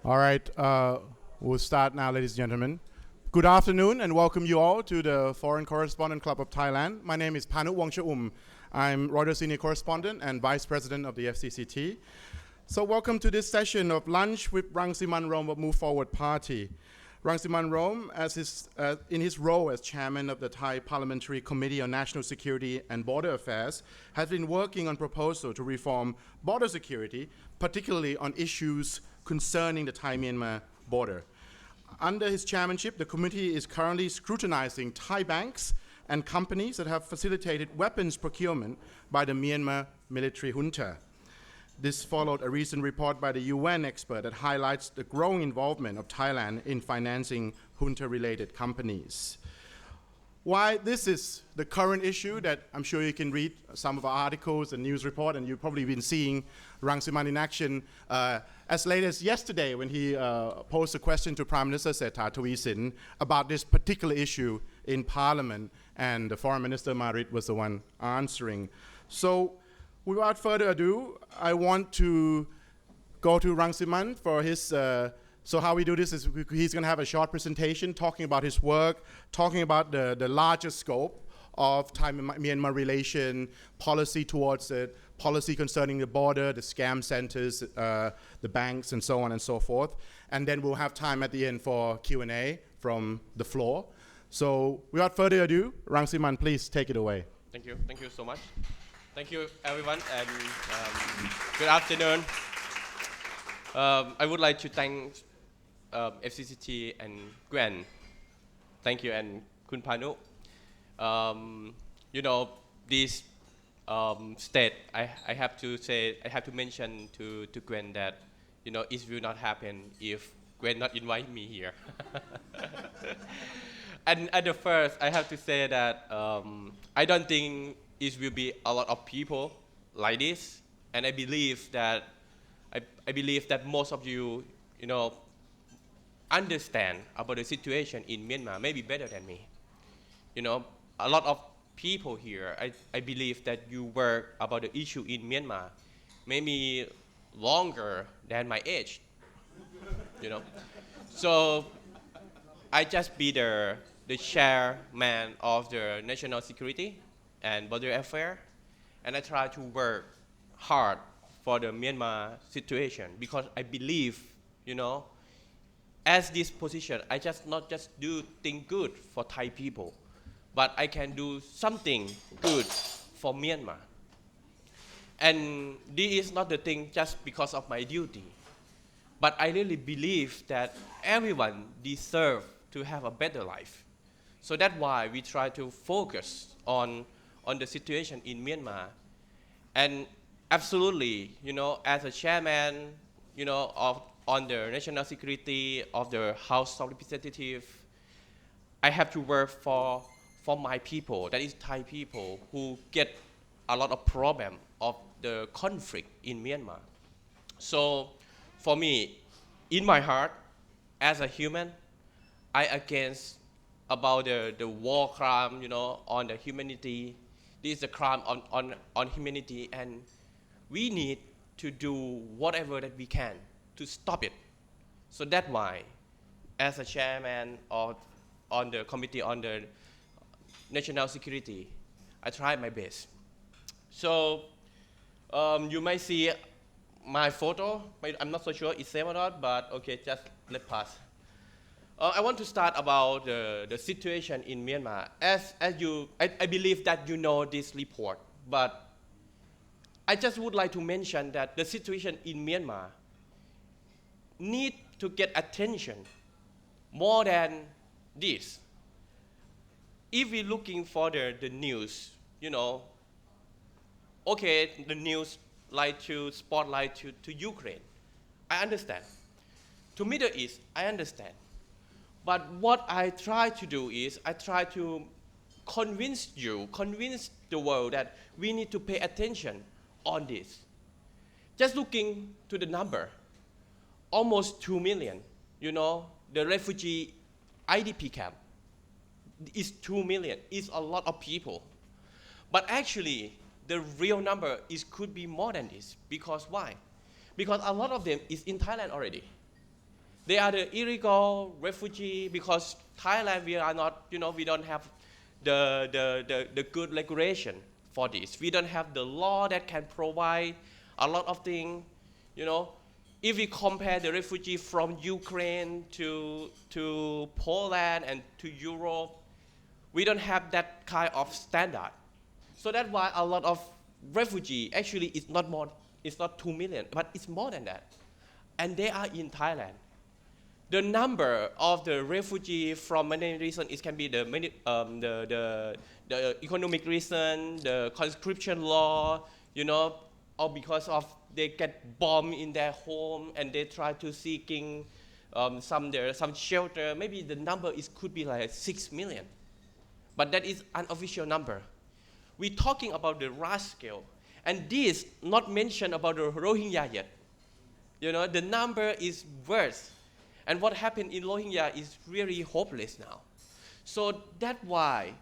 All right, we'll start now, ladies and gentlemen. Good afternoon and welcome you all to the Foreign Correspondent Club of Thailand. My name is Panu Wongchaum. I'm Reuters Senior Correspondent and Vice President of the FCCT. So welcome to this session of Lunch with Rangsiman Rome of Move Forward Party. Rangsiman Rome, in his role as chairman of the Thai Parliamentary Committee on National Security and Border Affairs, has been working on proposals to reform border security, particularly on issues concerning the Thai-Myanmar border. Under his chairmanship, the committee is currently scrutinizing Thai banks and companies that have facilitated weapons procurement by the Myanmar military junta. This followed a recent report by the UN expert that highlights the growing involvement of Thailand in financing junta-related companies. Why this is the current issue that I'm sure you can read some of our articles and news report, and you've probably been seeing Rangsiman in action as late as yesterday when he posed a question to Prime Minister Sethar Thavisin about this particular issue in Parliament, and the Foreign Minister Marit was the one answering. So without further ado, I want to go to Rangsiman for his so how we do this is he's going to have a short presentation talking about his work, talking about the larger scope of Thai-Myanmar relation, policy towards it, policy concerning the border, the scam centers, the banks, and so on and so forth. And then we'll have time at the end for Q&A from the floor. So without further ado, Rangsiman, please take it away. Thank you so much. Thank you, everyone, and good afternoon. I would like to thank FCCT and Gwen. Thank you, and Kun Panu. This state, I have to mention to Gwen that, it will not happen if Gwen not invite me here. And at the first, I have to say that I don't think it will be a lot of people like this, and I believe that most of you, understand about the situation in Myanmar maybe better than me. A lot of people here, I believe that you work about the issue in Myanmar maybe longer than my age. So I just be the chairman of the National Security and Border Affairs, and I try to work hard for the Myanmar situation because I believe, as this position, I not just do things good for Thai people, but I can do something good for Myanmar. And this is not the thing just because of my duty, but I really believe that everyone deserves to have a better life. So that's why we try to focus on the situation in Myanmar. And absolutely, as a chairman, on the national security of the House of Representatives, I have to work for my people, that is Thai people, who get a lot of problem of the conflict in Myanmar. So for me, in my heart, as a human, I against about the war crime, on the humanity. This is a crime on humanity, and we need to do whatever that we can to stop it. So that's why, as a chairman on the committee on the national security, I try my best. So you might see my photo. I'm not so sure it's same or not, but okay, just let pass. I want to start about the situation in Myanmar. I believe that you know this report, but I just would like to mention that the situation in Myanmar need to get attention more than this. If we're looking for the news, okay, the news like to spotlight to Ukraine. I understand. To Middle East, I understand. But what I try to do is I try to convince the world that we need to pay attention on this. Just looking to the number, almost 2 million, the refugee IDP camp is 2 million, it's a lot of people. But actually, the real number could be more than this, because why? Because a lot of them is in Thailand already. They are the illegal refugee because Thailand, we are not, we don't have the good regulation for this. We don't have the law that can provide a lot of things, you know. If we compare the refugee from Ukraine to Poland and to Europe, we don't have that kind of standard. So that's why a lot of refugee actually it's not 2 million, but it's more than that. And they are in Thailand. The number of the refugee from many reasons, it can be the economic reason, the conscription law, or because of they get bombed in their home and they try to seeking some shelter. Maybe the number could be like 6 million, but that is unofficial number. We're talking about the large scale, and this not mentioned about the Rohingya yet. The number is worse. And what happened in Rohingya is really hopeless now. So that's why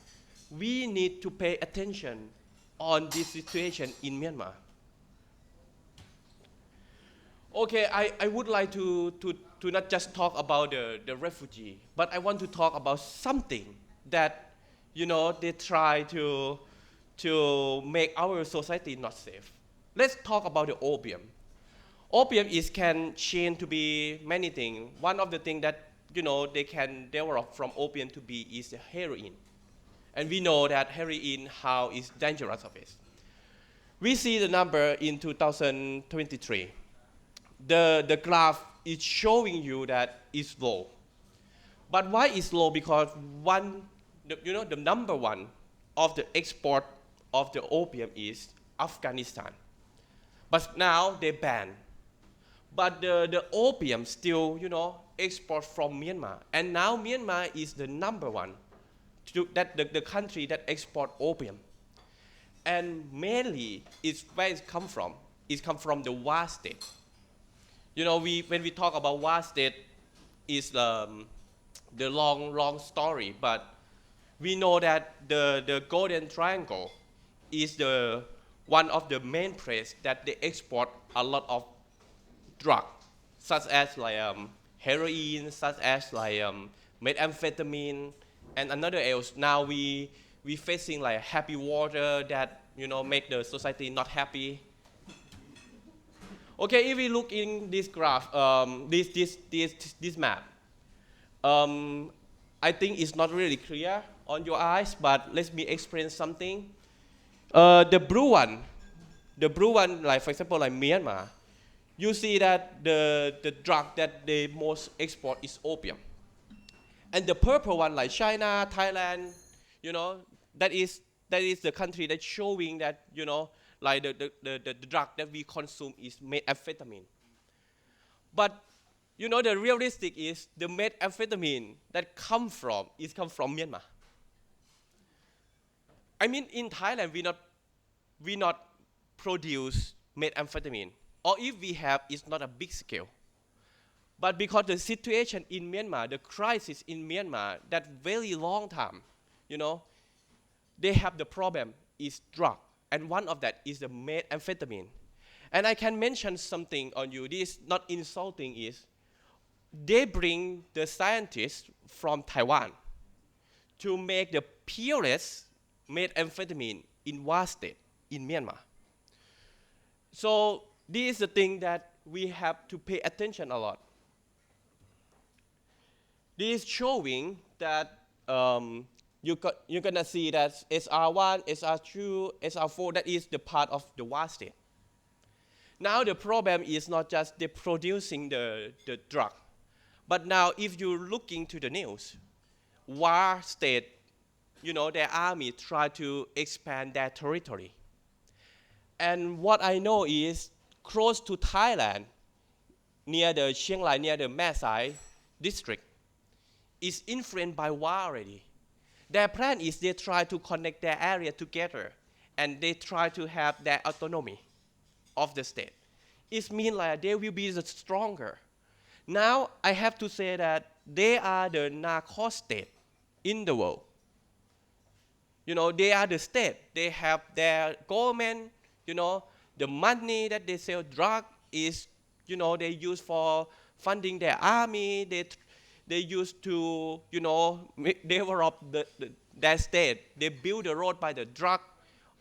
we need to pay attention on this situation in Myanmar. Okay, I would like to not just talk about the refugee, but I want to talk about something that, they try to make our society not safe. Let's talk about the opium. Opium can change to be many things. One of the things that they can develop from opium to be is the heroin, and we know that heroin how is dangerous of it. We see the number in 2023. The graph is showing you that it's low. But why it's low? Because the number one of the export of the opium is Afghanistan. But now they ban. But the opium still, export from Myanmar. And now Myanmar is the number one, the country that export opium. And mainly, where it come from? It come from the Wa state. When we talk Wa state, it's the long story. But we know that the Golden Triangle is one of the main places that they export a lot of drugs, such as heroin, such as methamphetamine, and another else. Now we facing happy water that make the society not happy. Okay, if we look in this graph, this map, I think it's not really clear on your eyes, but let me explain something. The blue one, for example, Myanmar. You see that the drug that they most export is opium. And the purple one, like China, Thailand, that is the country that's showing that, the drug that we consume is methamphetamine. But, the realistic is the methamphetamine that come from Myanmar. I mean, in Thailand, we not produce methamphetamine. Or if we have, it's not a big scale. But because the situation in Myanmar, the crisis in Myanmar, that very long time, they have the problem is drug. And one of that is the methamphetamine. And I can mention something on you, this is not insulting, is they bring the scientists from Taiwan to make the purest methamphetamine in Wa state, in Myanmar. So this is the thing that we have to pay attention a lot. This is showing that you're going to see that SR1, SR2, SR4, that is the part of the Wa state. Now the problem is not just they're producing the drug, but now if you're looking to the news, Wa state, their army try to expand their territory. And what I know is close to Thailand, near the Chiang Rai, near the Masai district, is influenced by Wa already. Their plan is they try to connect their area together and they try to have their autonomy of the state. It means they will be stronger. Now I have to say that they are the narco state in the world. They are the state. They have their government, the money that they sell drug is, they use for funding their army. They used to, develop their state. They build the road by the drug,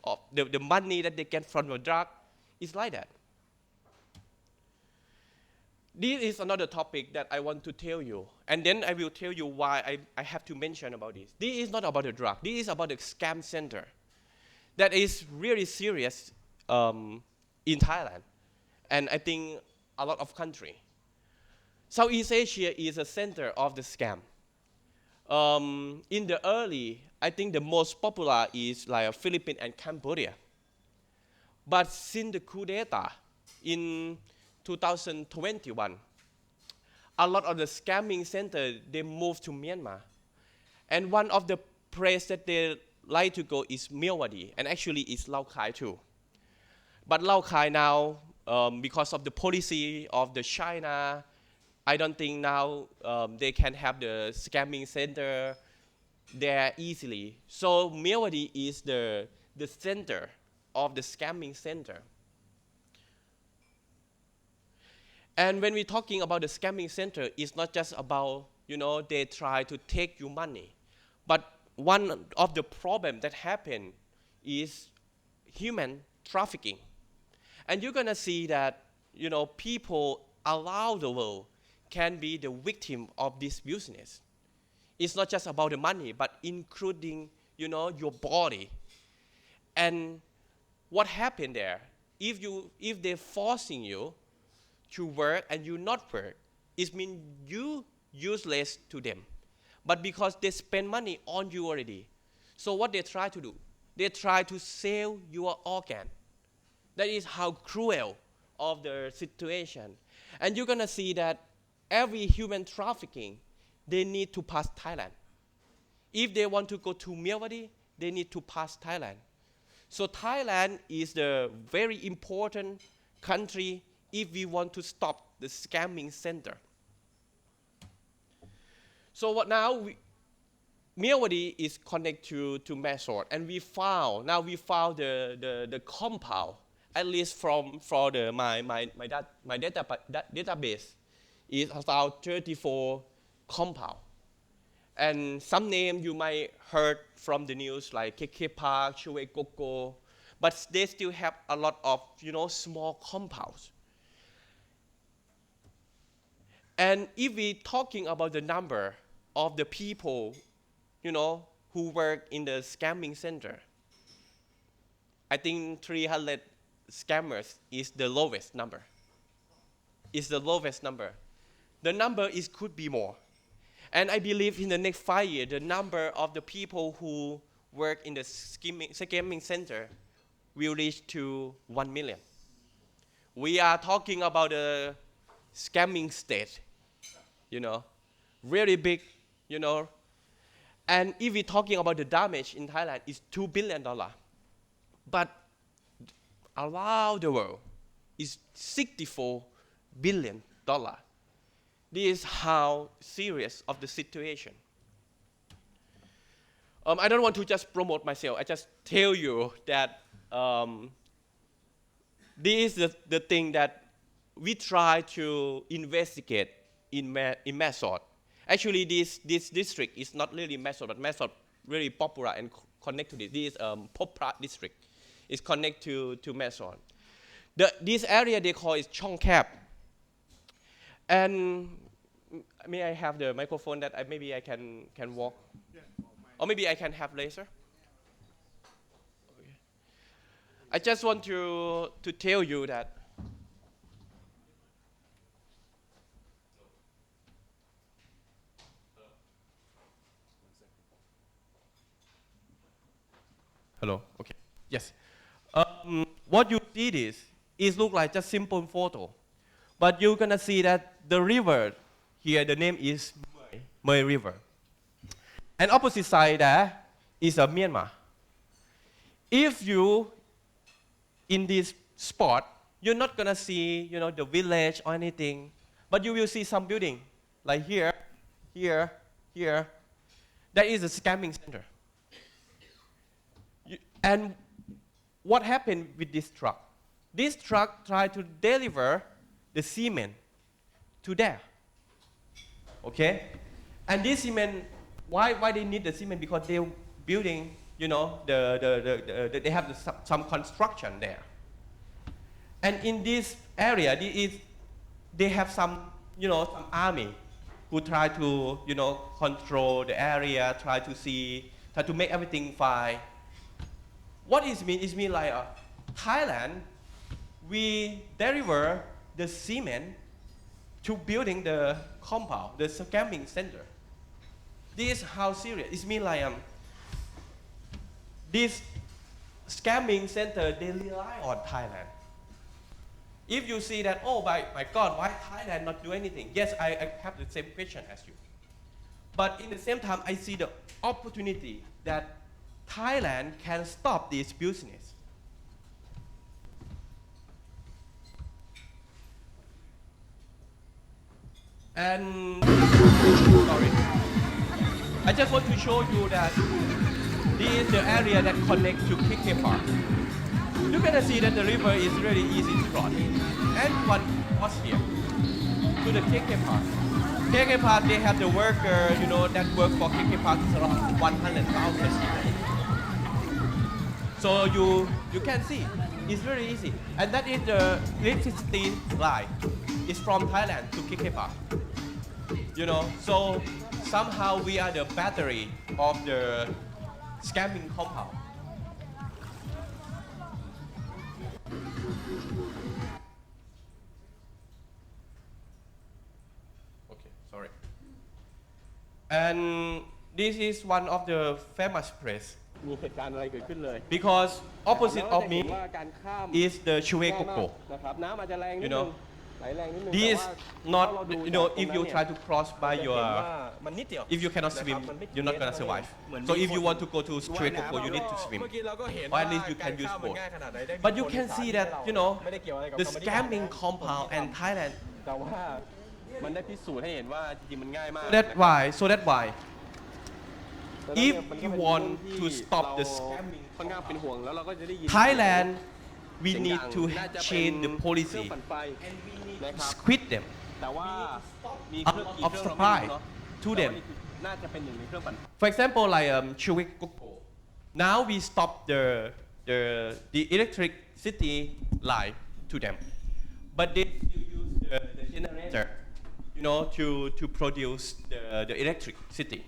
of the money that they get from the drug. It's like that. This is another topic that I want to tell you. And then I will tell you why I have to mention about this. This is not about the drug. This is about the scam center. That is really serious in Thailand. And I think a lot of countries. Southeast Asia is a center of the scam. In the early, I think the most popular is like Philippines and Cambodia. But since the coup d'etat in 2021, a lot of the scamming center, they moved to Myanmar. And one of the places that they like to go is Myanmar, and actually it's Lao Khai too. But Lao Khai now, because of the policy of the China, I don't think now they can have the scamming center there easily. So Myanmar is the center of the scamming center. And when we're talking about the scamming center, it's not just about, they try to take your money. But one of the problems that happen is human trafficking. And you're going to see that, people around the world can be the victim of this business. It's not just about the money, but including, your body. And what happened there? If they're forcing you to work and you not work, it means you useless to them. But because they spend money on you already, so what they try to do? They try to sell your organ. That is how cruel of the situation. And you're gonna see that every human trafficking, they need to pass Thailand. If they want to go to Myanmar, they need to pass Thailand. So Thailand is the very important country if we want to stop the scamming center. So what now? Myanmar is connected to Mysore, and we found the compound, at least for my database, is about 34 compound. And some name you might heard from the news like KK Park, Chue Koko, but they still have a lot of small compounds. And if we're talking about the number of the people, who work in the scamming center, I think 300 scammers is the lowest number. It's the lowest number. The number could be more. And I believe in the next 5 years, the number of the people who work in the scamming center will reach to 1 million. We are talking about a scamming state, really big, And if we're talking about the damage in Thailand, it's $2 billion. But around the world, it's $64 billion. This is how serious of the situation. I don't want to just promote myself. I just tell you that this is the thing that we try to investigate in Mysore. Actually, this district is not really Mysore, but Mysore really popular and connected to this. This Popra district is connected to Mysore. This area they call is Chong Kap. And may I have the microphone that maybe I can walk? Yeah. Or maybe I can have laser? Okay. I just want to tell you that hello. Okay. Yes. What you see is look like just simple photo, but you're gonna see that the river here, the name is Mui River, and opposite side there is a Myanmar. If you in this spot, you're not gonna see the village or anything, but you will see some building like here. That is a scamming center. And what happened with this truck? This truck tried to deliver the cement to there. okay? And this cement, why they need the cement? Because they're building, you know, they have some construction there. And in this area, they have some, you know, some army who try to, you know, control the area, try to make everything fine. What it mean? It means like Thailand, we deliver the cement to building the compound, the scamming center. This is how serious. It means like this scamming center, they rely on Thailand. If you see that, oh my God, why Thailand not do anything? Yes, I have the same question as you. But in the same time, I see the opportunity that Thailand can stop this business. And, sorry. I just want to show you that this is the area that connects to KK Park. You're gonna see that the river is really easy to cross. And what was here? To the KK Park. KK Park, they have the worker, you know, that work for KK Park is around 100,000 people. So you can see, it's very easy. And that is the electricity line. It's from Thailand to KK Park. You know, so somehow we are the battery of the scamming compound. Okay, sorry. And this is one of the famous place. Because opposite of me is the Chue Koko. You know, this is not, you know, if you try to cross by your, if you cannot swim, you're not going to survive. So if you want to go to Chue Koko, you need to swim. Or at least you can use boat. But you can see that, you know, the scamming compound and Thailand. That's why. If you want to stop the scamming Thailand, we need to change the policy and we need to quit them. Of supply to them. For example, like Chue Koko. Now we stop the electricity line to them, but they still use the generator, you know, to produce the electricity.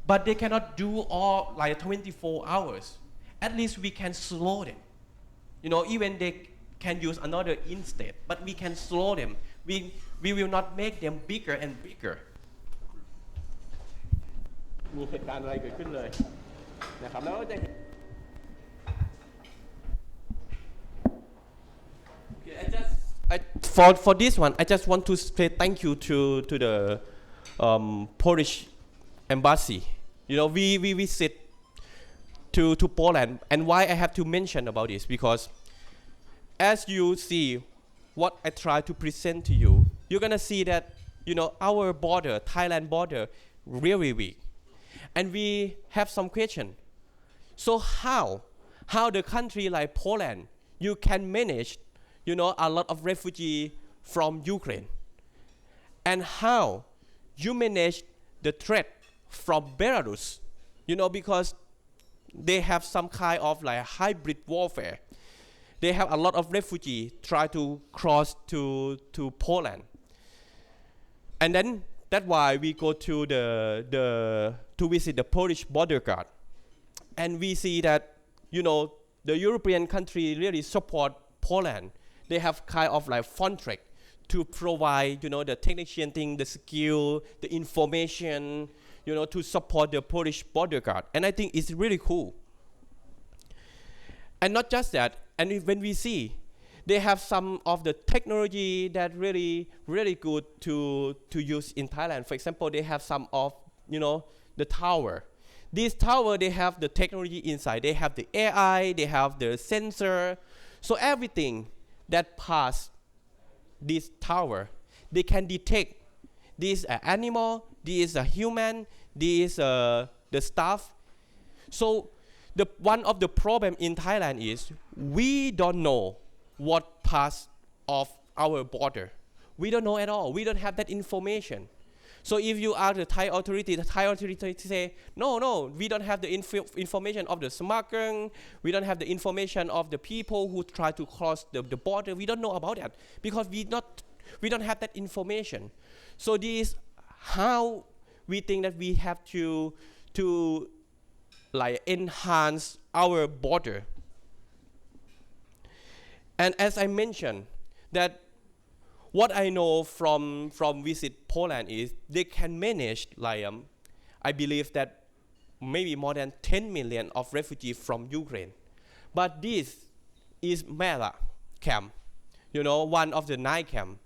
But they cannot do all like 24 hours. At least we can slow them. You know, even they can use another instead, but we can slow them. We will not make them bigger and bigger. For this one, I just want to say thank you to the Polish embassy. You know, we visit to Poland, and why I have to mention about this, because as you see what I try to present to you, you're gonna see that, you know, our border, Thailand border, really weak. And we have some question. So how the country like Poland, you can manage, you know, a lot of refugees from Ukraine? And how you manage the threat from Belarus? You know, because they have some kind of like hybrid warfare. They have a lot of refugees try to cross to Poland. And then that's why we go to to visit the Polish border guard. And we see that, you know, the European country really support Poland. They have kind of like contract to provide, you know, the technician thing, the skill, the information, you know, to support the Polish border guard. And I think it's really cool. And not just that, and when we see, they have some of the technology that really good to use in Thailand. For example, they have some of, you know, the tower. This tower, they have the technology inside. They have the AI, they have the sensor. So everything that pass this tower, they can detect this is an animal, this is a human, this is the staff. So one of the problem in Thailand is we don't know what pass of our border. We don't know at all. We don't have that information. So if you are the Thai authority say, no, we don't have the information of the smuggler, we don't have the information of the people who try to cross the border, we don't know about that because we don't have that information. So this is how we think that we have to like enhance our border. And as I mentioned, that what I know from visit Poland is they can manage like I believe that maybe more than 10 million of refugees from Ukraine. But this is Mela camp, one of the 9 camps.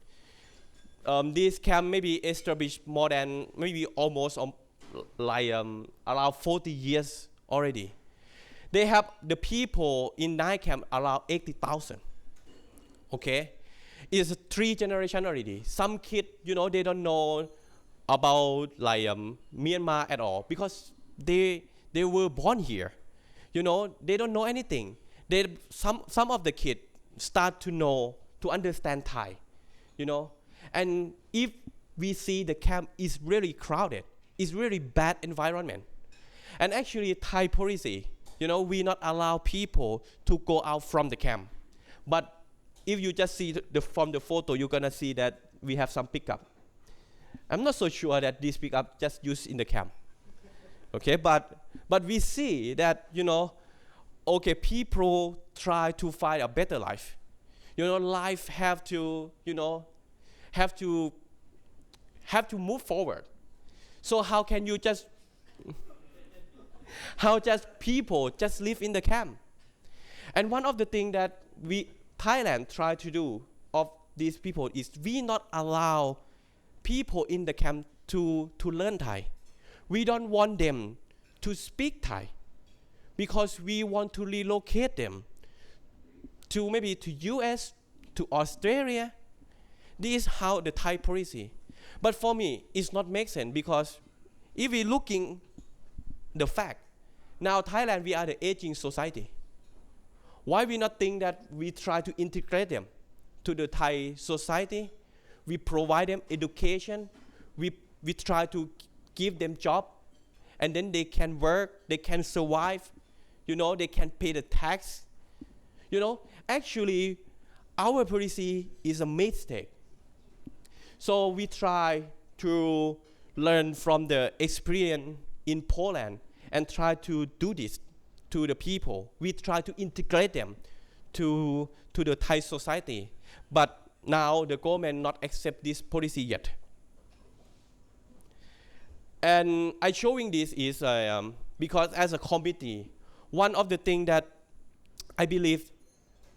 This camp maybe established more than maybe almost around 40 years already. They have the people in 9 camp around 80,000. Okay, it's 3 generations already. Some kids, they don't know about Myanmar at all because they were born here. They don't know anything. Some of the kids start to understand Thai. And if we see the camp is really crowded, it's really bad environment. And actually Thai policy, we not allow people to go out from the camp. But if you just see from the photo, you're gonna see that we have some pickup. I'm not so sure that this pickup just used in the camp. Okay, but we see that, okay, people try to find a better life. Life have to move forward. So how can you how people just live in the camp? And one of the things that Thailand try to do of these people is we not allow people in the camp to learn Thai. We don't want them to speak Thai because we want to relocate them to maybe to US, to Australia. This is how the Thai policy. But for me, it's not make sense because if we looking the fact, now Thailand, we are the aging society. Why we not think that we try to integrate them to the Thai society? We provide them education. We try to give them job, and then they can work, they can survive. They can pay the tax. Actually, our policy is a mistake. So we try to learn from the experience in Poland and try to do this to the people. We try to integrate them to the Thai society. But now the government not accept this policy yet. And I showing this is because as a committee, one of the things that I believe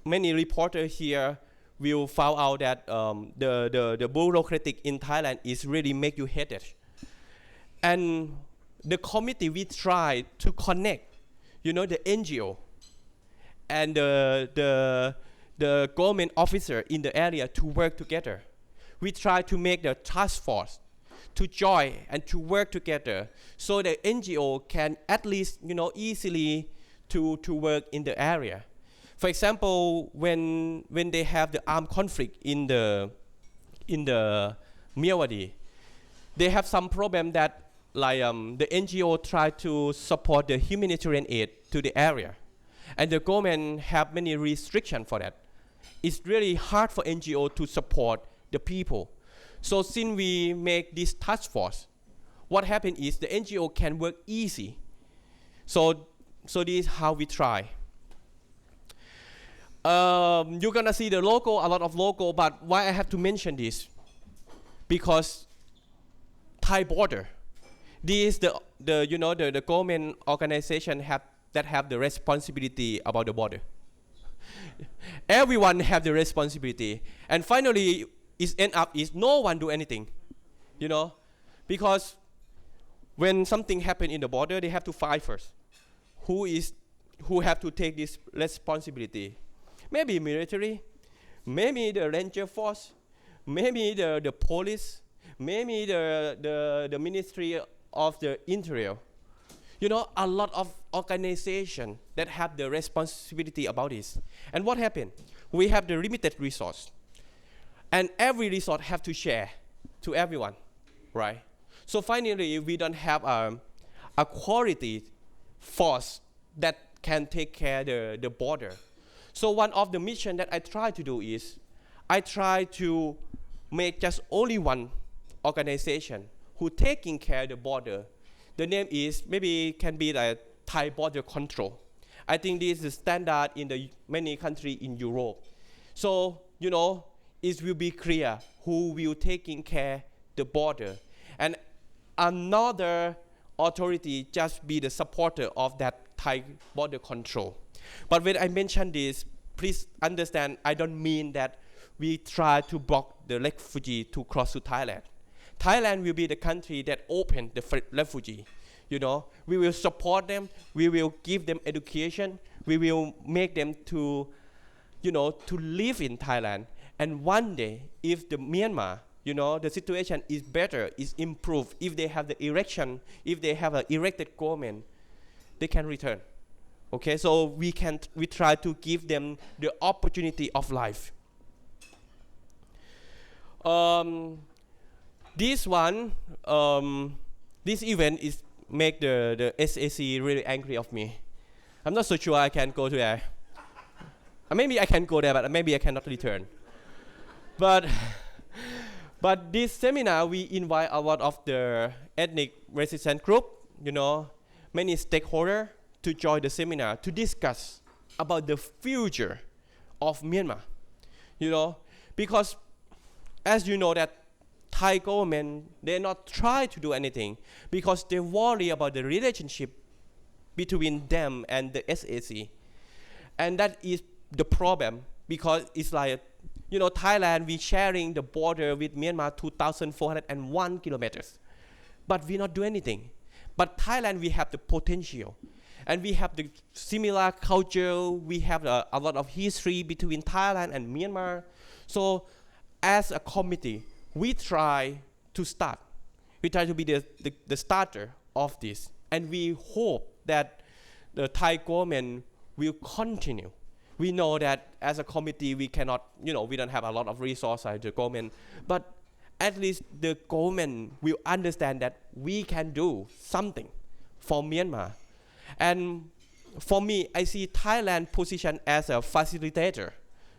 many reporters here will find out that the bureaucratic in Thailand is really make you headache. And the committee, we try to connect, the NGO and the government officer in the area to work together. We try to make the task force to join and to work together so the NGO can at least, easily to work in the area. For example, when they have the armed conflict in the Myanmar, they have some problem that the NGO try to support the humanitarian aid to the area, and the government have many restrictions for that. It's really hard for NGO to support the people. So since we make this task force, what happened is the NGO can work easy. So this is how we try. You're gonna see the logo, a lot of logo, but why I have to mention this? Because Thai border, this is the government organization that have the responsibility about the border. Everyone have the responsibility, and finally, it end up is no one do anything, because when something happen in the border, they have to fight first. Who have to take this responsibility? Maybe military, maybe the ranger force, maybe the police, maybe the Ministry of the Interior. A lot of organizations that have the responsibility about this. And what happened? We have the limited resource, and every resource have to share to everyone, right? So finally, we don't have a quality force that can take care the border. So one of the mission that I try to do is, I try to make just only one organization who taking care of the border. The name is, maybe can be like Thai border control. I think this is the standard in the many countries in Europe. So, it will be clear who will taking care the border. And another authority just be the supporter of that Thai border control. But when I mention this, please understand, I don't mean that we try to block the refugee to cross to Thailand. Thailand will be the country that open the refugee. We will support them. We will give them education. We will make them to live in Thailand. And one day, if the Myanmar, the situation is better, is improved, if they have the election, if they have an elected government, they can return. Okay, so we try to give them the opportunity of life. This event is make the SAC really angry of me. I'm not so sure I can go to there. Maybe I can go there, but maybe I cannot return. But this seminar, we invite a lot of the ethnic resistance group, many stakeholders to join the seminar to discuss about the future of Myanmar. Because as you know that Thai government, they not try to do anything because they worry about the relationship between them and the SAC. And that is the problem, because it's like, Thailand, we sharing the border with Myanmar 2,401 kilometers. But we not do anything. But Thailand, we have the potential. And we have the similar culture. We have a lot of history between Thailand and Myanmar. So as a committee, we try to start. We try to be the starter of this. And we hope that the Thai government will continue. We know that as a committee, we cannot, we don't have a lot of resources at the government. But at least the government will understand that we can do something for Myanmar. And for me, I see Thailand position as a facilitator.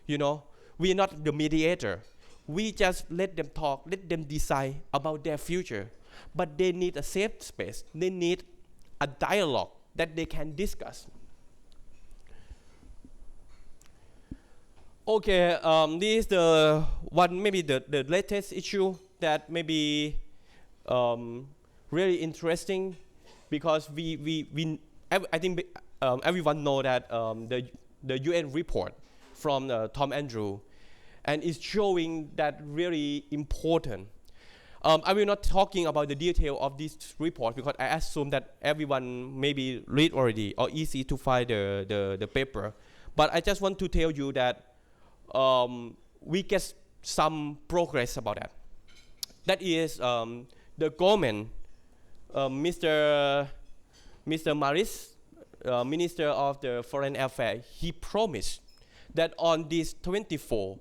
We are not the mediator. We just let them talk, let them decide about their future. But they need a safe space. They need a dialogue that they can discuss. Okay, this is the one, maybe the latest issue that may be really interesting, because I think everyone know that the UN report from Tom Andrews, and it's showing that really important. I will not talking about the detail of this report, because I assume that everyone maybe read already or easy to find the paper. But I just want to tell you that we get some progress about that. That is the government, Mr. Maris, Minister of the Foreign Affairs, he promised that on this 24,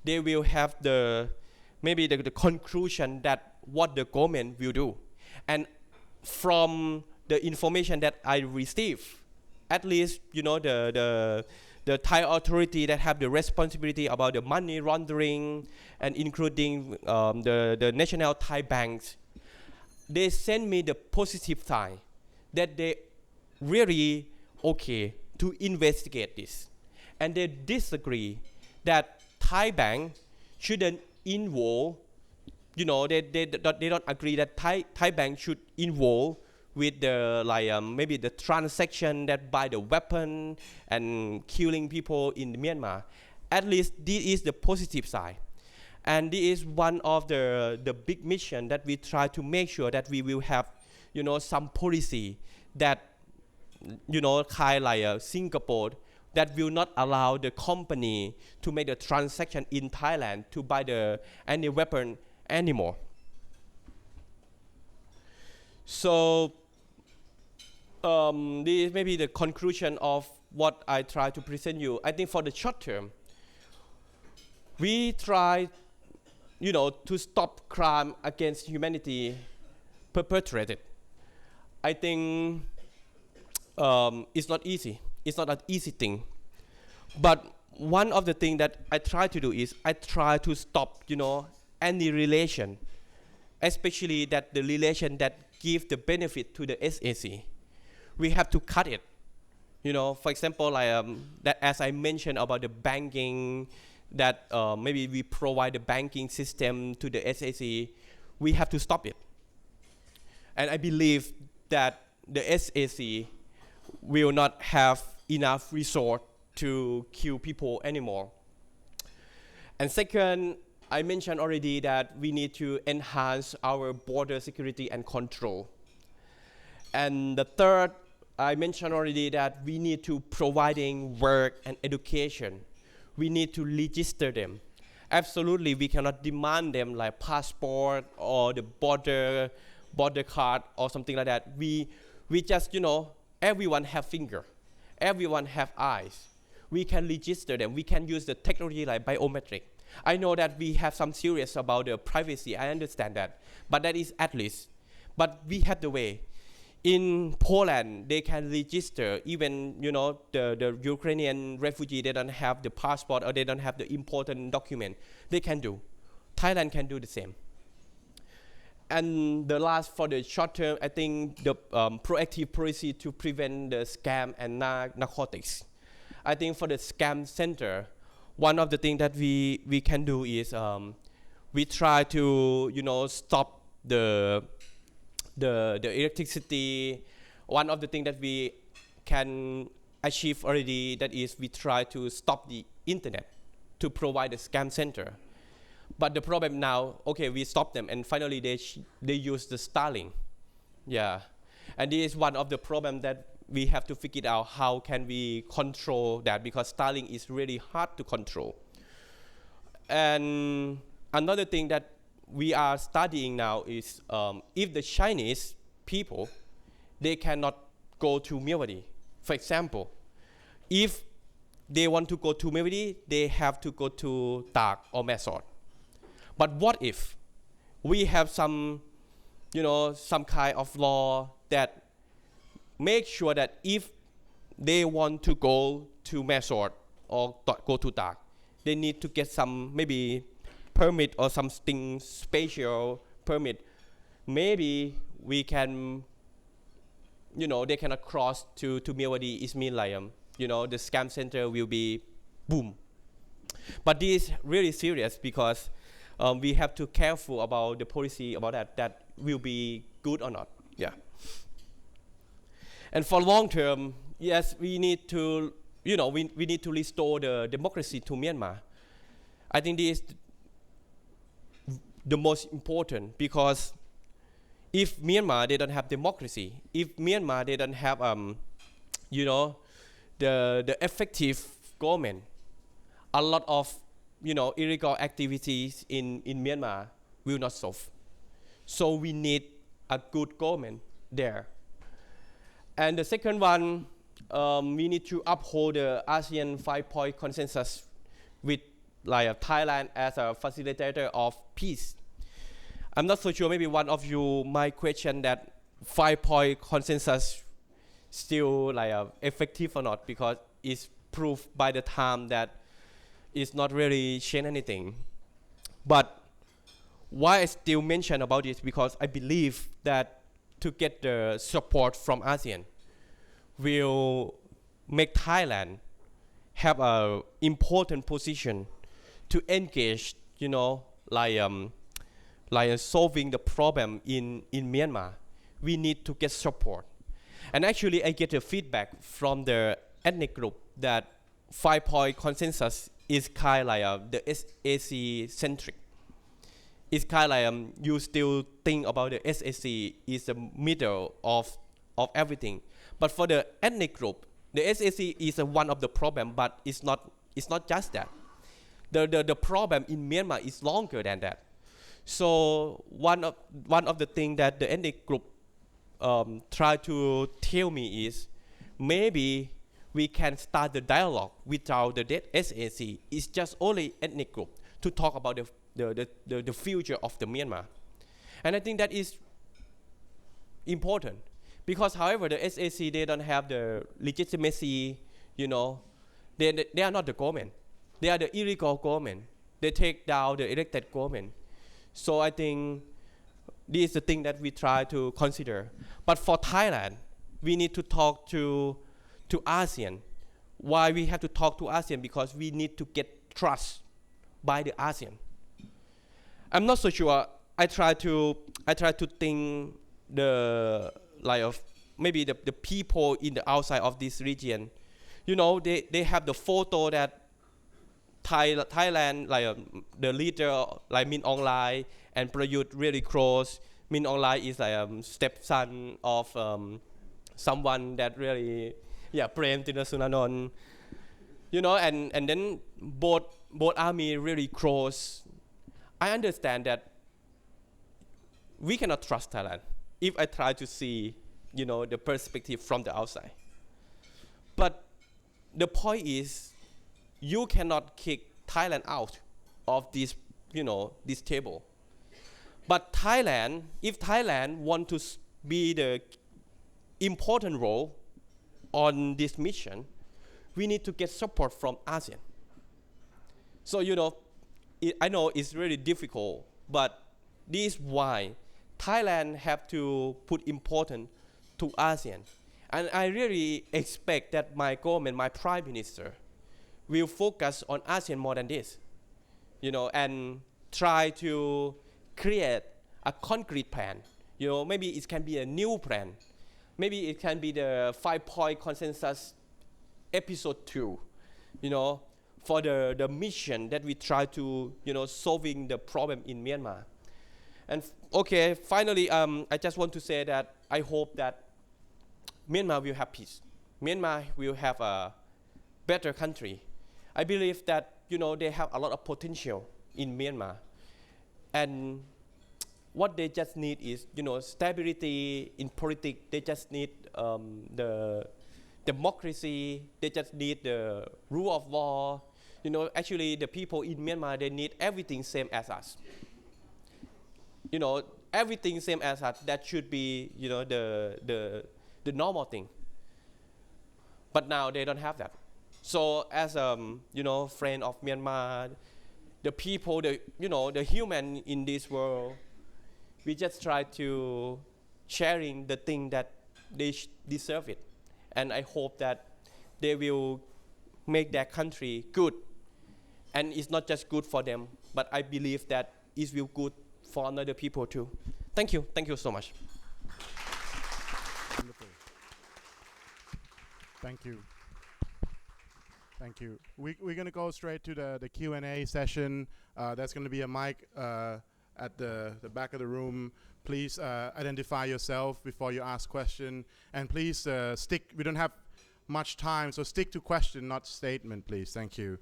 they will have maybe the conclusion that what the government will do. And from the information that I received, at least, the Thai authority that have the responsibility about the money laundering, and including the national Thai banks, they send me the positive sign that they really okay to investigate this. And they disagree that Thai bank shouldn't involve, they don't agree that Thai bank should involve with the maybe the transaction that buy the weapon and killing people in Myanmar. At least this is the positive side. And this is one of the big mission that we try to make sure that we will have, some policy that, kind like Singapore, that will not allow the company to make the transaction in Thailand to buy any weapon anymore. So this is maybe the conclusion of what I try to present you. I think for the short term, we try, to stop crime against humanity perpetrated. I think it's not easy. It's not an easy thing. But one of the things that I try to do is I try to stop, any relation, especially that the relation that gives the benefit to the SAC. We have to cut it. For example, that as I mentioned about the banking, that maybe we provide the banking system to the SAC, we have to stop it. And I believe that the SAC will not have enough resource to kill people anymore. And second, I mentioned already that we need to enhance our border security and control. And the third, I mentioned already that we need to providing work and education. We need to register them. Absolutely, we cannot demand them like passport or the border card or something like that. We just, everyone have finger, everyone have eyes. We can register them. We can use the technology like biometric. I know that we have some serious about the privacy. I understand that, but that is at least. But we have the way. In Poland, they can register even, the Ukrainian refugee, they don't have the passport or they don't have the important document. They can do. Thailand can do the same. And the last, for the short term, I think the proactive policy to prevent the scam and narcotics. I think for the scam center, one of the things that we can do is we try to, stop the electricity. One of the things that we can achieve already, that is we try to stop the internet to provide a scam center. But the problem now, okay, we stop them and finally they use the Starlink. Yeah, and this is one of the problems that we have to figure out how can we control that, because Starlink is really hard to control. And another thing that we are studying now is if the Chinese people, they cannot go to Myanmar. For example, if they want to go to Myanmar, they have to go to Tak or Mesot. But what if we have some kind of law that make sure that if they want to go to Mesot or go to Tak, they need to get some maybe permit or something special permit. Maybe we can, they cannot cross to Myanmar. It means like, the scam center will be boom. But this is really serious because we have to careful about the policy about that will be good or not. Yeah. And for long term, yes, we need to, we need to restore the democracy to Myanmar. I think this is the most important, because if Myanmar they don't have democracy, if Myanmar they don't have the effective government, a lot of illegal activities in Myanmar will not solve. So we need a good government there. And the second one, we need to uphold the ASEAN 5-point consensus with Thailand as a facilitator of peace. I'm not so sure, maybe one of you might question that 5-point consensus still effective or not, because it's proved by the time that it's not really change anything. But why I still mention about this, because I believe that to get the support from ASEAN will make Thailand have an important position to engage, solving the problem in Myanmar. We need to get support. And actually, I get a feedback from the ethnic group that 5-point consensus is kind of the SAC centric. It's kind of you still think about the SAC is the middle of everything. But for the ethnic group, the SAC is one of the problem, but it's not just that. The problem in Myanmar is longer than that. So one of the things that the ethnic group try to tell me is maybe we can start the dialogue without the SAC. It's just only ethnic group to talk about the future of the Myanmar. And I think that is important because, however, the SAC they don't have the legitimacy. They are not the government. They are the illegal government. They take down the elected government. So I think this is the thing that we try to consider. But for Thailand, we need to talk to ASEAN. Why we have to talk to ASEAN? Because we need to get trust by the ASEAN. I'm not so sure. I try to think of maybe the people in the outside of this region. They have the photo that Thailand, the leader, like Min Aung Hlaing and Prayut really close. Min Aung Hlaing is like stepson of someone that really, Prem Tinasunanon. And then both army really close. I understand that we cannot trust Thailand if I try to see, the perspective from the outside. But the point is, you cannot kick Thailand out of this, this table. But Thailand, if Thailand want to be the important role on this mission, we need to get support from ASEAN. So, I know it's really difficult, but this is why Thailand have to put important to ASEAN. And I really expect that my government, my prime minister, will focus on ASEAN more than this, and try to create a concrete plan. Maybe it can be a new plan. Maybe it can be the 5-point consensus episode 2, for the mission that we try to, solving the problem in Myanmar. And finally, I just want to say that I hope that Myanmar will have peace. Myanmar will have a better country. I believe that, they have a lot of potential in Myanmar. And what they just need is, stability in politics. They just need the democracy. They just need the rule of law. Actually, the people in Myanmar, they need everything same as us. Everything same as us. That should be, the normal thing. But now they don't have that. So as friend of Myanmar, the people, the human in this world, we just try to sharing the thing that they deserve it. And I hope that they will make their country good. And it's not just good for them, but I believe that it will good for other people too. Thank you. Thank you so much. Wonderful. Thank you. Thank you. We're going to go straight to the Q&A session. There's going to be a mic at the back of the room. Please identify yourself before you ask question. And please stick. We don't have much time, so stick to question, not statement, please. Thank you.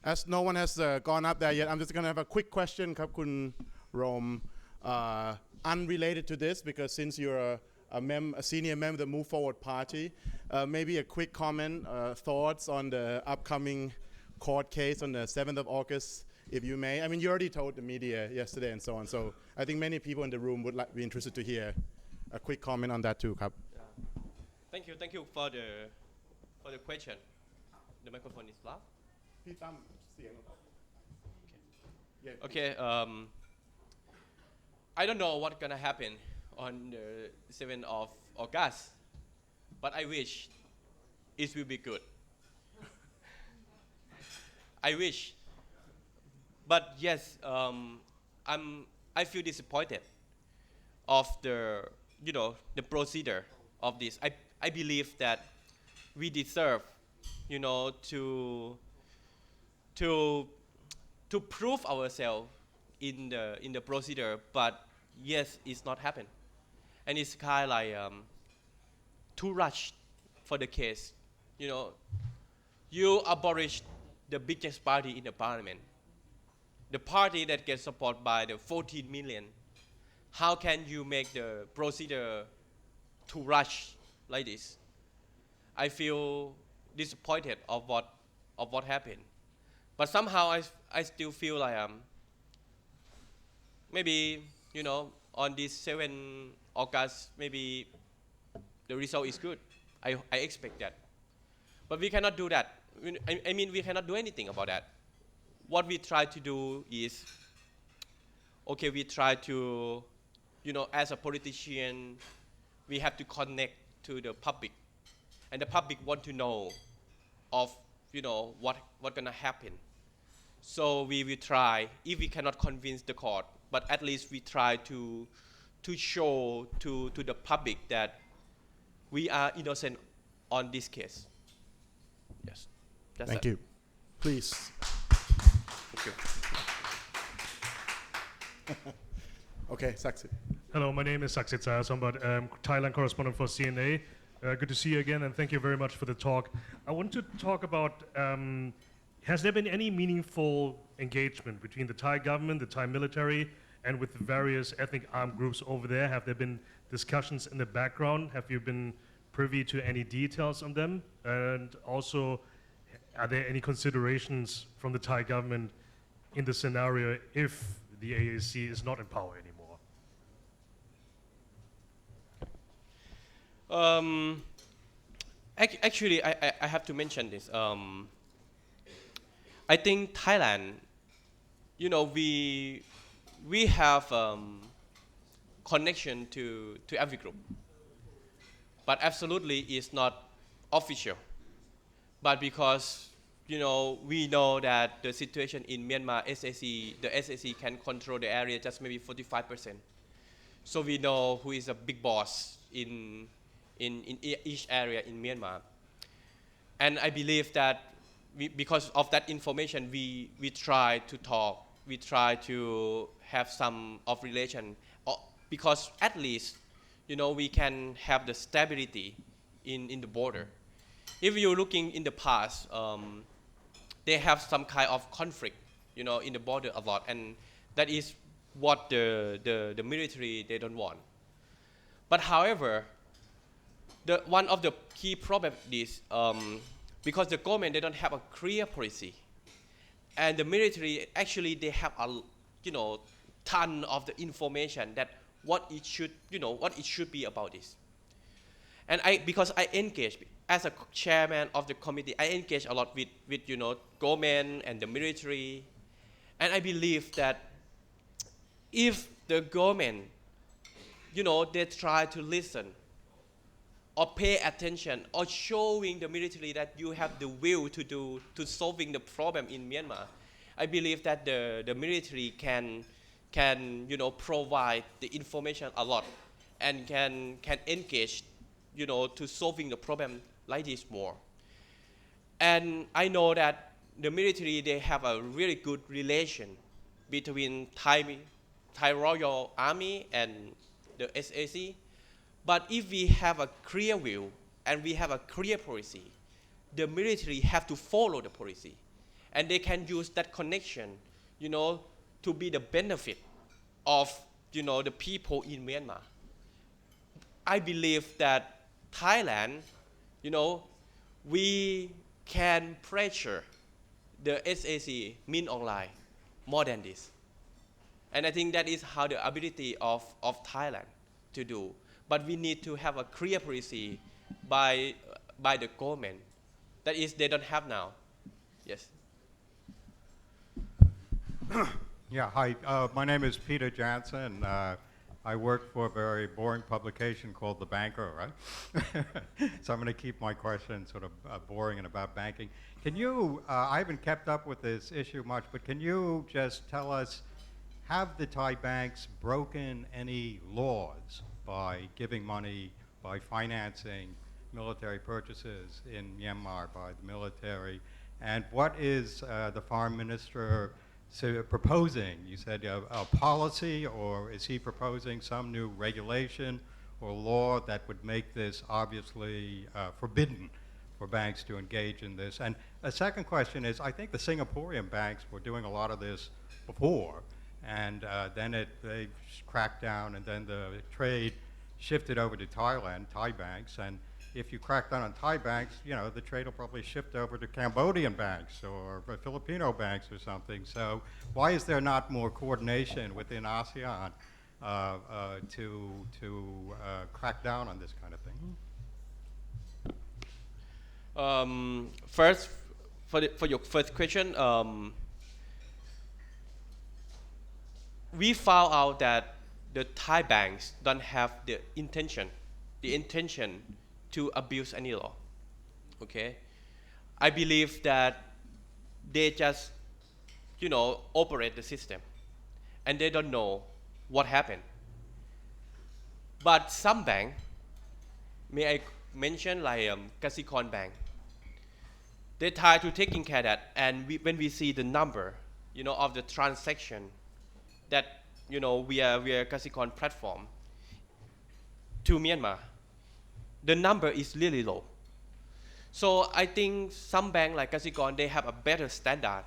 As no one has gone up there yet, I'm just going to have a quick question, Khap Kun Rome, unrelated to this, because since you're a senior member of the Move Forward Party, maybe a quick comment, thoughts on the upcoming court case on the 7th of August, if you may. I mean, you already told the media yesterday and so on, so I think many people in the room would be interested to hear a quick comment on that too, Khap. Thank you for the question. The microphone is loud. Okay. I don't know what's gonna happen on the 7th of August, but I wish it will be good. I wish, but yes, I feel disappointed of the procedure of this. I believe that we deserve, to prove ourselves in the procedure, but yes, it's not happened, and it's kind of like too rushed for the case. You abolish the biggest party in the parliament, the party that gets support by the 14 million. How can you make the procedure too rush like this? I feel disappointed of what happened, but somehow I still feel like maybe on this 7 August, maybe the result is good. I expect that. But we cannot do that. I mean, we cannot do anything about that. What we try to do is, okay, we try to, as a politician, we have to connect to the public. And the public want to know of, what gonna happen. So we will try, if we cannot convince the court, but at least we try to show to the public that we are innocent on this case. Yes. That's Thank it. you. Please. Thank you. Okay, Saksit. Hello, my name is Saksit Sayasombat, Thailand correspondent for CNA. Good to see you again, and thank you very much for the talk. I want to talk about, has there been any meaningful engagement between the Thai government, the Thai military, and with the various ethnic armed groups over there? Have there been discussions in the background? Have you been privy to any details on them? And also, are there any considerations from the Thai government in the scenario if the AAC is not in power anymore? Actually, I have to mention this. I think Thailand, we have connection to every group, but absolutely it's not official. But because we know that the situation in Myanmar, the SAC can control the area just maybe 45%. So we know who is a big boss in each area in Myanmar. And I believe that because of that information, we try to talk, we try to have some of relation, because at least, we can have the stability in the border. If you're looking in the past, they have some kind of conflict, in the border a lot, and that is what the military, they don't want. But however, one of the key problems is because the government, they don't have a clear policy, and the military actually they have a ton of the information that what it should be about this. And because I engage as a chairman of the committee, I engage a lot with government and the military, and I believe that if the government they try to listen or pay attention or showing the military that you have the will to solving the problem in Myanmar, I believe that the military can provide the information a lot and can engage to solving the problem like this more. And I know that the military, they have a really good relation between Thai Royal Army and the SAC. But if we have a clear will and we have a clear policy, the military have to follow the policy. And they can use that connection, to be the benefit of, the people in Myanmar. I believe that Thailand, we can pressure the SAC, Min Aung Hlaing, more than this. And I think that is how the ability of Thailand to do. But we need to have a clear policy by the government. That is, they don't have now. Yes. Yeah, hi. My name is Peter Jansen. I work for a very boring publication called The Banker, right? So I'm going to keep my question sort of boring and about banking. Can you, I haven't kept up with this issue much, but can you just tell us, have the Thai banks broken any laws by giving money, by financing military purchases in Myanmar by the military? And what is the foreign minister proposing? You said a policy, or is he proposing some new regulation or law that would make this obviously forbidden for banks to engage in this? And a second question is, I think the Singaporean banks were doing a lot of this before, and then they cracked down, and then the trade shifted over to Thailand, Thai banks, and if you crack down on Thai banks, the trade will probably shift over to Cambodian banks or Filipino banks or something. So why is there not more coordination within ASEAN to crack down on this kind of thing? First, for your first question, we found out that the Thai banks don't have the intention to abuse any law. Okay, I believe that they just, operate the system, and they don't know what happened. But some bank, may I mention like Kasikorn Bank, they try to taking care of that, and when we see the number, of the transaction that, we are Kasikorn platform to Myanmar, the number is really low. So I think some bank like Kasikorn, they have a better standard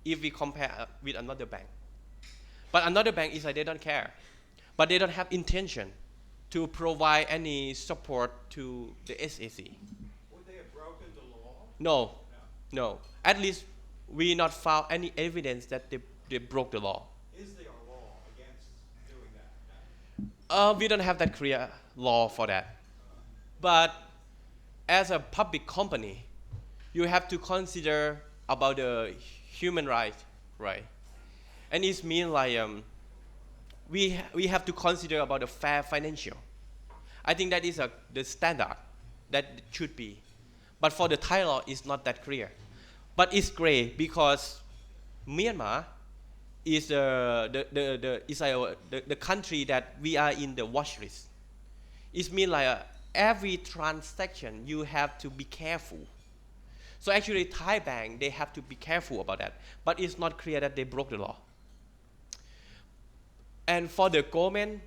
if we compare with another bank. But another bank is like they don't care, but they don't have intention to provide any support to the SAC. Would they have broken the law? No. At least we not found any evidence that they broke the law. Is there a law against doing that? We don't have that clear law for that. But as a public company, you have to consider about the human rights, right? And it means like we have to consider about the fair financial. I think that is the standard that it should be. But for the Thai law, it's not that clear. But it's great because Myanmar is the country that we are in the watch list. It means like every transaction you have to be careful. So actually Thai bank, they have to be careful about that. But it's not clear that they broke the law. And for the government,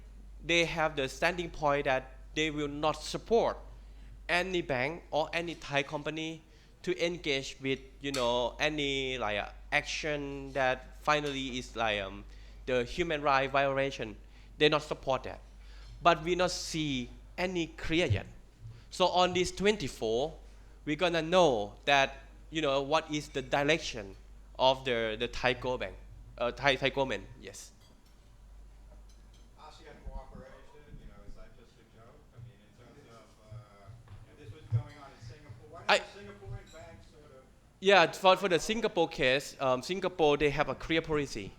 they have the standing point that they will not support any bank or any Thai company to engage with, any like action that finally is like the human rights violation. They not support that. But we not see any clear yet. So on this 24, we're gonna know that, what is the direction of the Thai government, Thai government, yes. ASEAN cooperation, is that just a joke? I mean, in terms of, this was going on in Singapore. Why did the Singaporean banks sort of... Yeah, for the Singapore case, Singapore, they have a clear policy.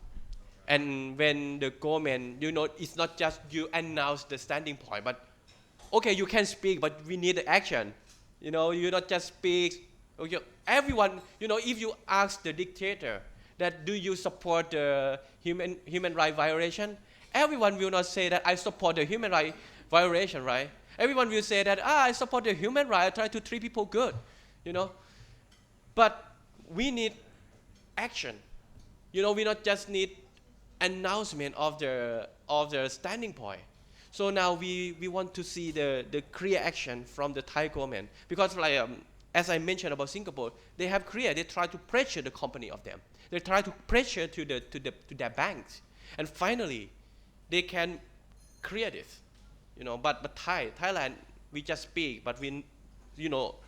And when the government, it's not just you announce the standing point, but okay, you can speak, but we need the action. You not just speak. Okay, everyone, if you ask the dictator that do you support the human right violation, everyone will not say that I support the human right violation, right? Everyone will say that I support the human right, I try to treat people good, But we need action. We not just need announcement of the standing point. So now we want to see the clear action from the Thai government because as I mentioned about Singapore, they have clear. They try to pressure the company of them. They try to pressure to their banks, and finally, they can clear this. But Thailand, we just speak, but we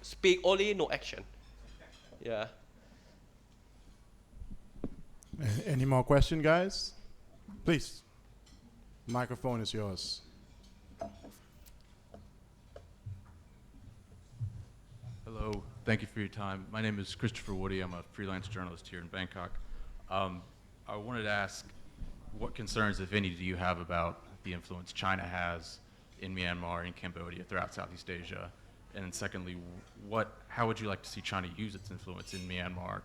speak only, no action. Yeah. Any more questions, guys? Please. Microphone is yours. Hello, thank you for your time. My name is Christopher Woody. I'm a freelance journalist here in Bangkok. I wanted to ask, what concerns, if any, do you have about the influence China has in Myanmar and Cambodia throughout Southeast Asia? And then secondly, how would you like to see China use its influence in Myanmar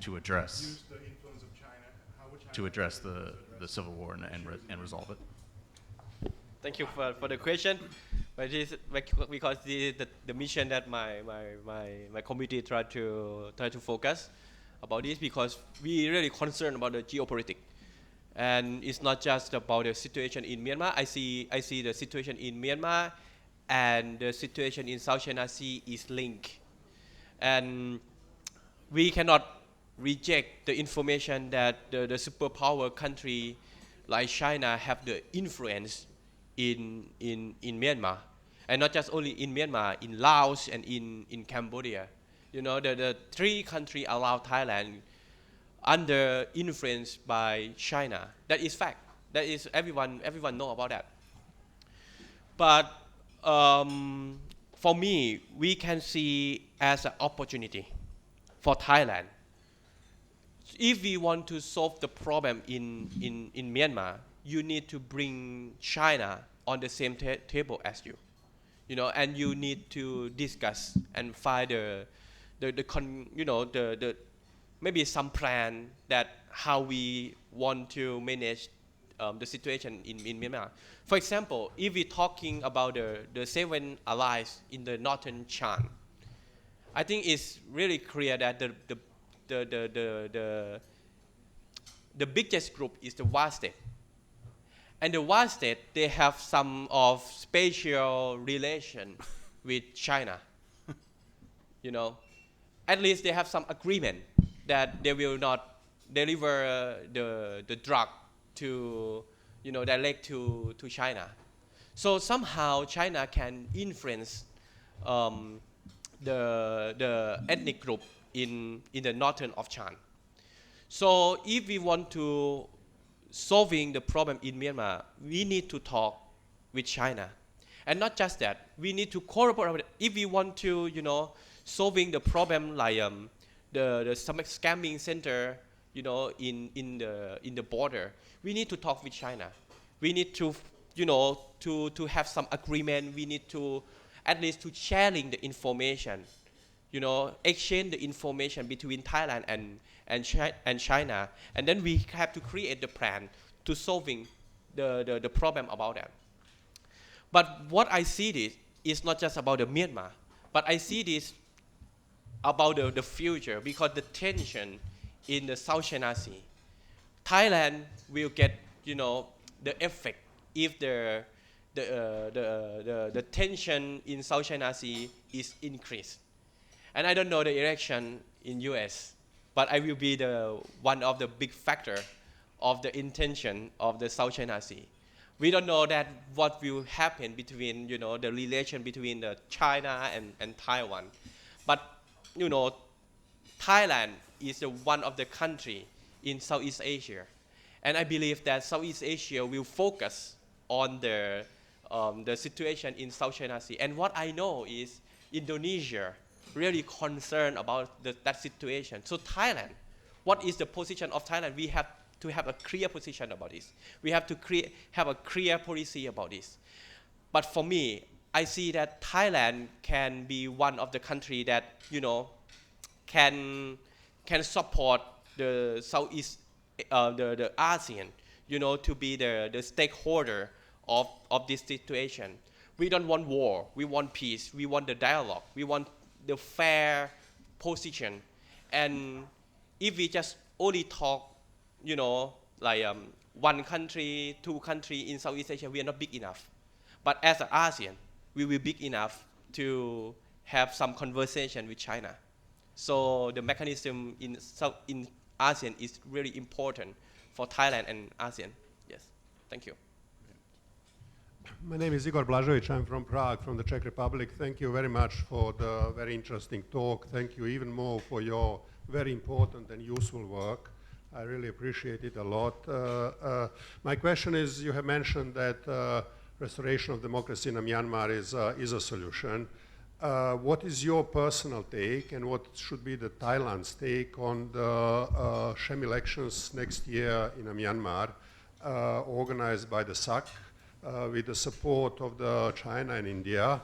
to address Use the influence of China. How would China to address the civil war and resolve it? Thank you for the question. But because the mission that my committee try to focus about this, because we really concerned about the geopolitics, and it's not just about the situation in Myanmar. I see the situation in Myanmar and the situation in South China Sea is linked, and we cannot reject the information that the superpower country like China have the influence in Myanmar, and not just only in Myanmar, in Laos and in Cambodia. The three countries allow Thailand under influence by China. That is fact. That is everyone know about that. But for me, we can see as an opportunity for Thailand. If we want to solve the problem in Myanmar, you need to bring China on the same table as you. And you need to discuss and find the maybe some plan that how we want to manage the situation in Myanmar. For example, if we're talking about the seven allies in the northern Chan, I think it's really clear that the biggest group is the Wa state. And the Wa state, they have some of special relation with China. At least they have some agreement that they will not deliver the drug to, direct to China. So somehow China can influence the ethnic group in the northern of Chan. So if we want to solving the problem in Myanmar, we need to talk with China. And not just that, we need to cooperate. If we want to, solving the problem like the scamming center, in the border, we need to talk with China. We need to, to have some agreement. We need to, at least to sharing the information, exchange the information between Thailand and China, and then we have to create the plan to solving the problem about that. But what I see this is not just about the Myanmar, but I see this about the future, because the tension in the South China Sea, Thailand will get the effect if the tension in South China Sea is increased. And I don't know the election in US, but I will be one of the big factor of the intention of the South China Sea. We don't know that what will happen between, the relation between the China and Taiwan. But, Thailand is one of the country in Southeast Asia. And I believe that Southeast Asia will focus on the situation in South China Sea. And what I know is Indonesia really concerned about that situation. So Thailand, what is the position of Thailand? We have to have a clear position about this. We have to have a clear policy about this. But for me, I see that Thailand can be one of the country that, can support the Southeast, the ASEAN, to be the stakeholder of this situation. We don't want war. We want peace. We want the dialogue. We want the fair position. And if we just only talk, like one country, two countries in Southeast Asia, we are not big enough. But as an ASEAN, we will be big enough to have some conversation with China. So the mechanism in ASEAN is really important for Thailand and ASEAN. Yes, thank you. My name is Igor Blažević. I'm from Prague, from the Czech Republic. Thank you very much for the very interesting talk. Thank you even more for your very important and useful work. I really appreciate it a lot. My question is, you have mentioned that restoration of democracy in Myanmar is a solution. What is your personal take, and what should be the Thailand's take on the Shem elections next year in Myanmar, organized by the SAC, with the support of China and India,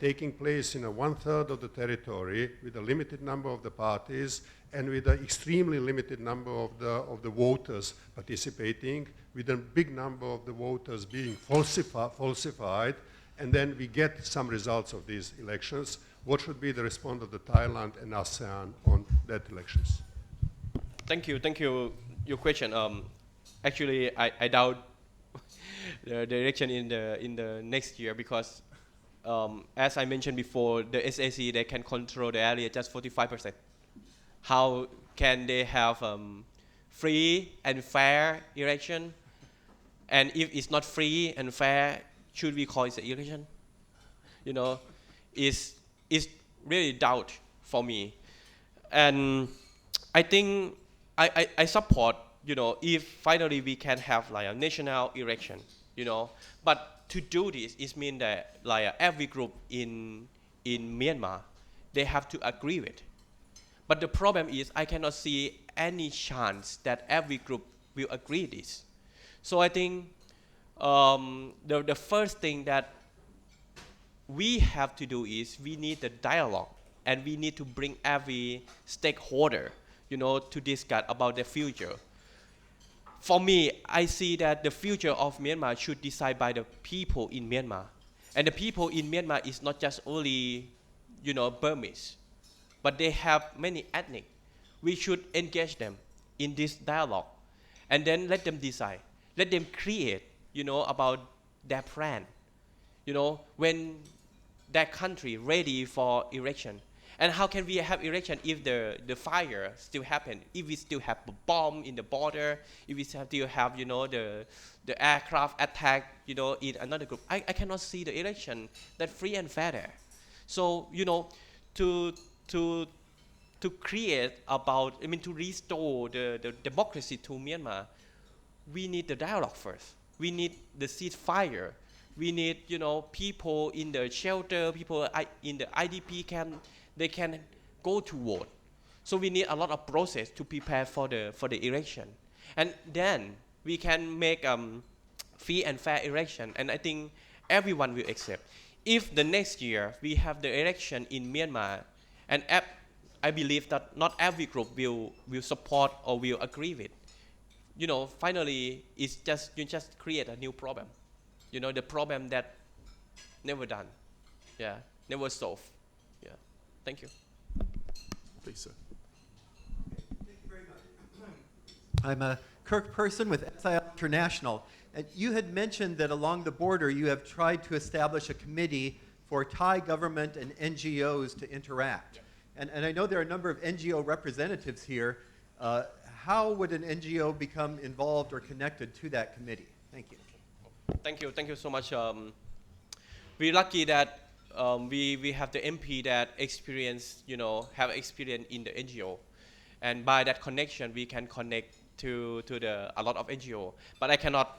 taking place in 1/3 of the territory, with a limited number of the parties, and with an extremely limited number of the voters participating, with a big number of the voters being falsified, and then we get some results of these elections. What should be the response of the Thailand and ASEAN on that elections? Thank you. Your question. Actually, I doubt the election in the next year, because as I mentioned before, the SAC, they can control the area just 45%. How can they have free and fair election? And if it's not free and fair, should we call it an election? It's really doubt for me. And I think I support if finally we can have like a national election, but to do this, it means that like every group in Myanmar, they have to agree with. But the problem is I cannot see any chance that every group will agree this. So I think the first thing that we have to do is we need the dialogue, and we need to bring every stakeholder, to discuss about the future. For me, I see that the future of Myanmar should decide by the people in Myanmar. And the people in Myanmar is not just only, Burmese, but they have many ethnic. We should engage them in this dialogue, and then let them decide. Let them create, about their plan, when that country ready for election. And how can we have election if the fire still happen, if we still have a bomb in the border, if we still have, the aircraft attack, in another group. I cannot see the election that free and fair there. So, to create to restore the democracy to Myanmar, we need the dialogue first. We need the ceasefire. We need, people in the shelter, people in the IDP camp, they can go to vote. So we need a lot of process to prepare for the election. And then we can make free and fair election, and I think everyone will accept. If the next year we have the election in Myanmar, and I believe that not every group will support or will agree with, finally it's you just create a new problem. The problem that never done, never solved. Thank you. Please, sir. Thank you very much. I'm a Kirk person with SIL International. And you had mentioned that along the border you have tried to establish a committee for Thai government and NGOs to interact. And I know there are a number of NGO representatives here. How would an NGO become involved or connected to that committee? Thank you. Thank you so much. We're lucky that we have the MP that have experience in the NGO, and by that connection we can connect to a lot of NGO. But I cannot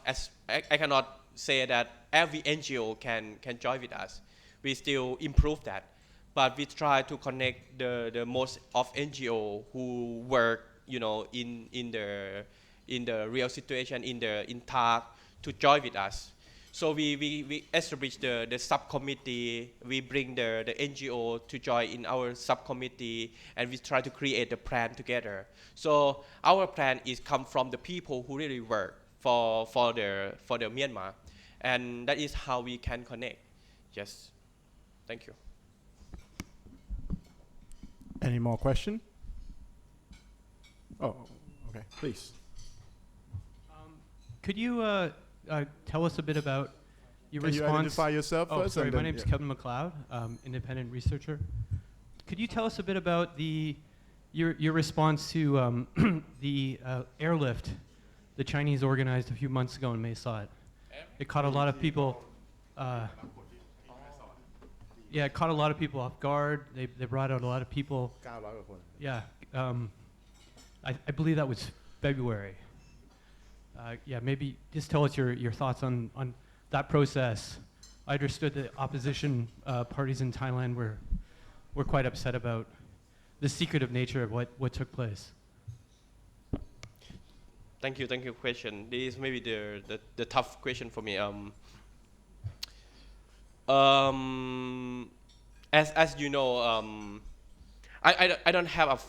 say that every NGO can join with us. We still improve that, but we try to connect the most of NGO who work in the real situation in Thai to join with us. So we establish the subcommittee, we bring the NGO to join in our subcommittee, and we try to create a plan together. So our plan is come from the people who really work for the Myanmar, and that is how we can connect. Yes, thank you. Any more question? Oh, okay, please. Could you tell us a bit about your Can response? you identify yourself oh, first? sorry, And my then, name's Kevin McLeod, independent researcher. Could you tell us a bit about your response to the airlift the Chinese organized a few months ago in Mae Sot? It caught a lot of people. Yeah, it caught a lot of people off guard. They brought out a lot of people. Yeah, I believe that was February. Yeah, maybe just tell us your thoughts on that process. I understood the opposition parties in Thailand were quite upset about the secretive nature of what took place. Thank you for question. This is maybe the tough question for me. As you know, I don't have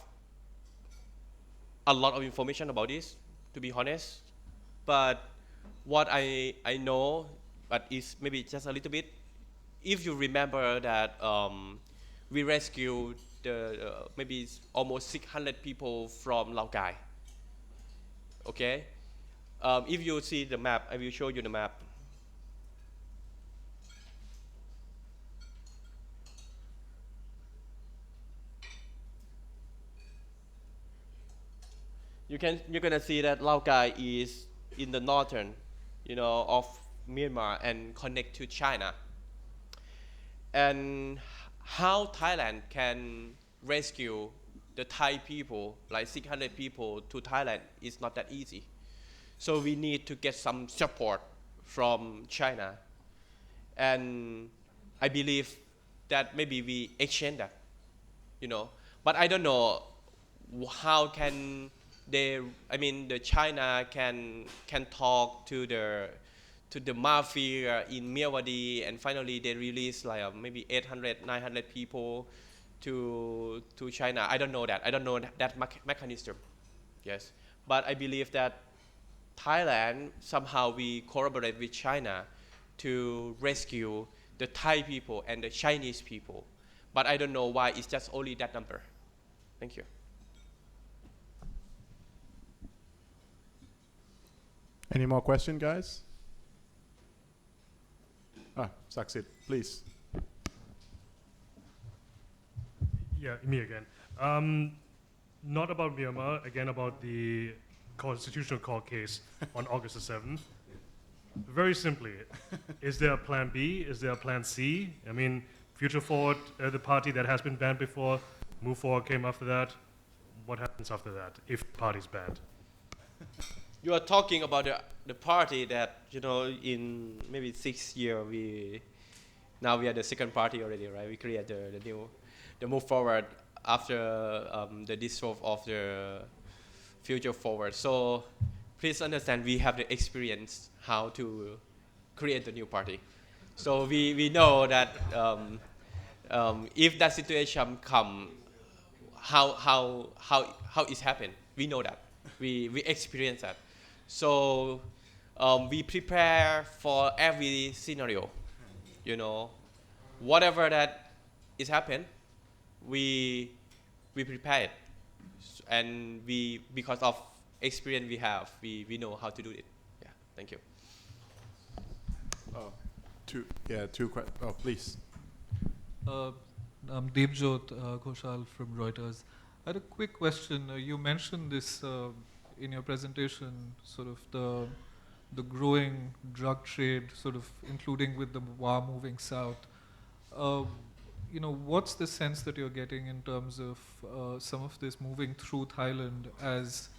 a lot of information about this, to be honest. But what I know, but is maybe just a little bit. If you remember that we rescued maybe almost 600 people from Lao Cai. Okay, if you see the map, I will show you the map. You're gonna see that Lao Cai is in the northern, of Myanmar and connect to China. And how Thailand can rescue the Thai people, like 600 people to Thailand is not that easy. So we need to get some support from China. And I believe that maybe we exchange that, But I don't know how can the China can talk to the mafia in Myanmar, and finally they release like maybe 800, 900 people to China. I don't know that. I don't know that mechanism. Yes, but I believe that Thailand somehow we collaborate with China to rescue the Thai people and the Chinese people. But I don't know why it's just only that number. Thank you. Any more questions, guys? Saksit, please. Yeah, me again. Not about Myanmar, again about the constitutional court case on August the 7th. Very simply, is there a plan B? Is there a plan C? I mean, Future Forward, the party that has been banned before, Move Forward came after that. What happens after that if the party's banned? You are talking about the party that, in maybe 6 years, now we are the second party already, right? We create the Move Forward after the dissolve of the Future Forward. So please understand, we have the experience how to create the new party. So we know that if that situation come, how it happened, we know that. We experience that. So we prepare for every scenario, whatever that is happen, we prepare it, and because of experience we know how to do it. Yeah, thank you. Please. I'm Devjot Ghoshal from Reuters. I had a quick question. You mentioned this in your presentation, sort of the growing drug trade, sort of including with the war moving south. What's the sense that you're getting in terms of some of this moving through Thailand as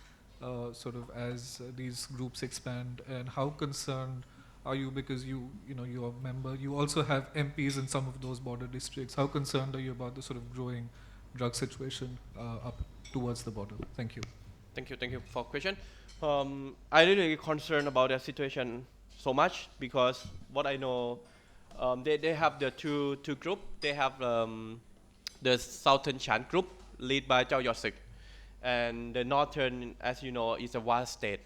as these groups expand, and how concerned are you, because you're a member, you also have MPs in some of those border districts. How concerned are you about the sort of growing drug situation up towards the border? Thank you. Thank you for question. I really concerned about the situation so much because what I know, they have the two group. They have the Southern Chan group led by Chao Yosik, and the Northern, as you know, is a wild state.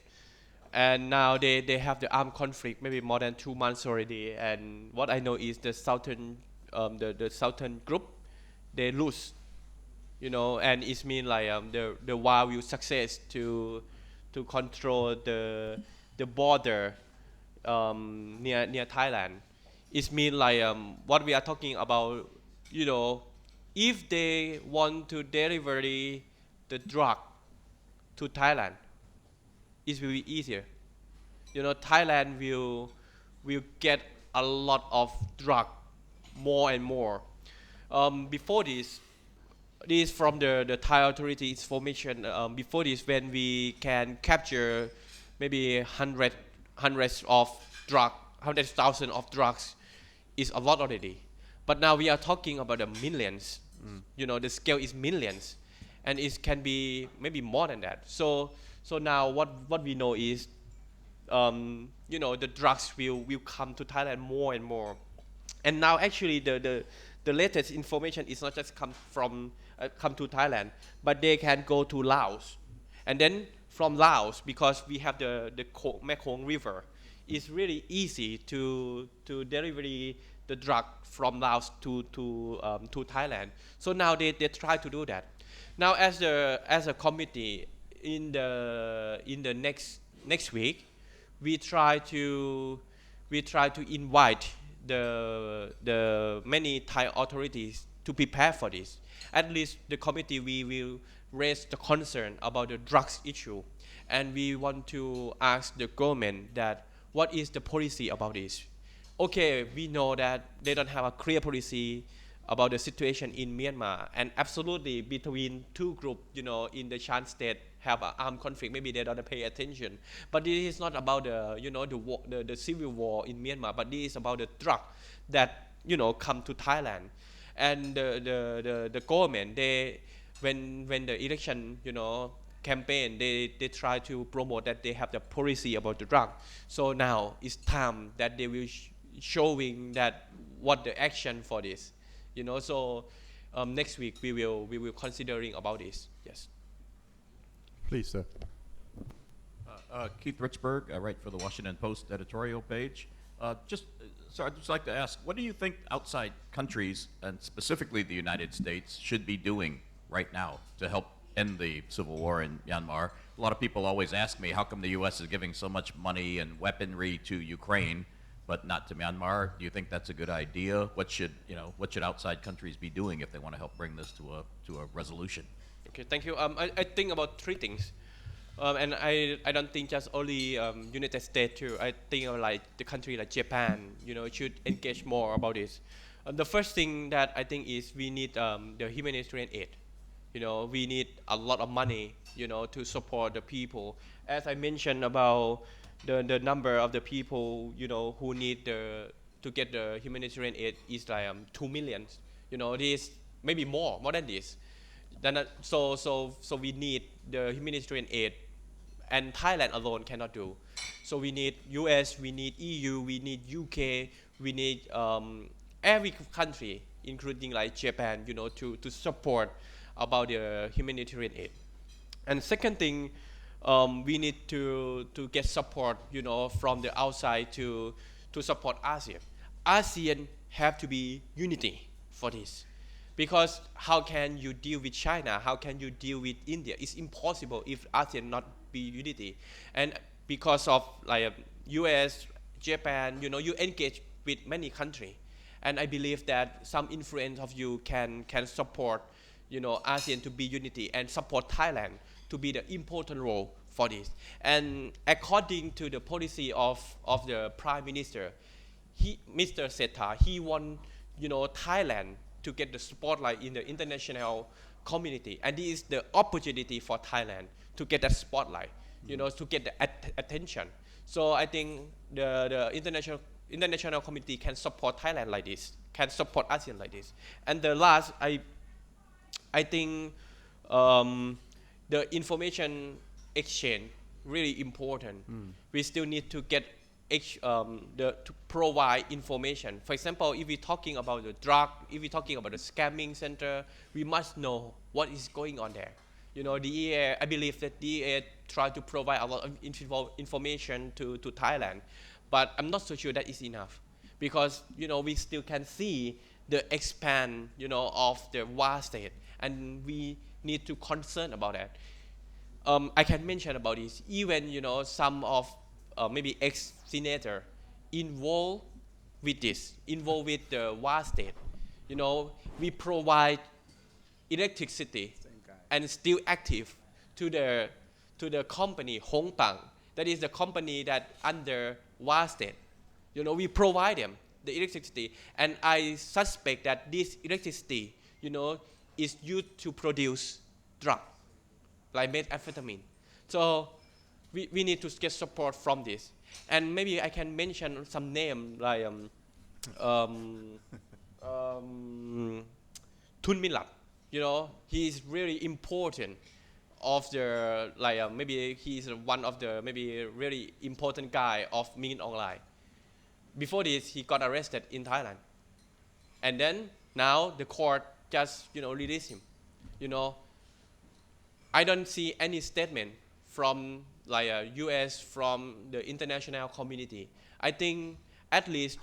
And now they have the armed conflict, maybe more than 2 months already. And what I know is the Southern the Southern group, they lose, and it means like the war will success to control the border near Thailand. It means like what we are talking about, if they want to deliver the drug to Thailand, it will be easier. Thailand will get a lot of drug, more and more. Before this from the Thai authorities information. Before this, when we can capture maybe hundreds of drug, 100,000 of drugs, is a lot already. But now we are talking about the millions. The scale is millions, and it can be maybe more than that. So now what we know is, the drugs will come to Thailand more and more. And now actually the latest information is not just come to Thailand, but they can go to Laos. And then from Laos, because we have the Mekong River, it's really easy to deliver the drug from Laos to Thailand. So now they try to do that. Now as a committee, in the next week, we try to invite the many Thai authorities to prepare for this. At least the committee, we will raise the concern about the drugs issue, and we want to ask the government that what is the policy about this. Okay, we know that they don't have a clear policy about the situation in Myanmar, and absolutely between two groups, in the Chan state have an armed conflict, maybe they don't pay attention. But this is not about the civil war in Myanmar, but this is about the drug that, come to Thailand. And the government, when the election, campaign, they try to promote that they have the policy about the drug. So now it's time that they will showing that what the action for this. So next week we will considering about this. Yes. Please, sir. Keith Richburg, I write for the Washington Post editorial page. So I'd just like to ask, what do you think outside countries, and specifically the United States, should be doing right now to help end the civil war in Myanmar? A lot of people always ask me, how come the U.S. is giving so much money and weaponry to Ukraine, but not to Myanmar? Do you think that's a good idea? What should outside countries be doing if they want to help bring this to a resolution? Okay, thank you. I think about three things, and I don't think just only United States too. I think of like the country like Japan, should engage more about this. The first thing that I think is we need the humanitarian aid. We need a lot of money, to support the people. As I mentioned about the number of the people, who need to get the humanitarian aid is like 2 million. This maybe more than this. Then so we need the humanitarian aid, and Thailand alone cannot do. So we need US, we need EU, we need UK, we need every country, including like Japan, to support about the humanitarian aid. And second thing, we need to get support, from the outside to support ASEAN. ASEAN have to be unity for this. Because how can you deal with China? How can you deal with India? It's impossible if ASEAN not be unity. And because of like US, Japan, you engage with many countries. And I believe that some influence of you can support, ASEAN to be unity and support Thailand to be the important role for this. And according to the policy of the Prime Minister, Mr. Sethar, he want, Thailand to get the spotlight in the international community. And this is the opportunity for Thailand to get that spotlight, to get the attention. So I think the international community can support Thailand like this, can support ASEAN like this. And the last, I think the information exchange really important. We still need to get to provide information. For example, if we're talking about the drug, if we're talking about the scamming center, we must know what is going on there. DEA, I believe that DEA try to provide a lot of information to Thailand, but I'm not so sure that is enough, because we still can see the expand of the war state, and we need to concern about that. I can mention about this. Even some of maybe ex-senator involved with this, involved with the war state. We provide electricity and still active to the company Hong Tang. That is the company that under war state. We provide them the electricity, and I suspect that this electricity, is used to produce drug, like methamphetamine. So we need to get support from this. And maybe I can mention some name like Thun Min Lat. He is really important of the maybe he is one of the maybe really important guy of Min Aung Hlaing. Before this, he got arrested in Thailand, and then now the court just released him. I don't see any statement from U.S. from the international community. I think at least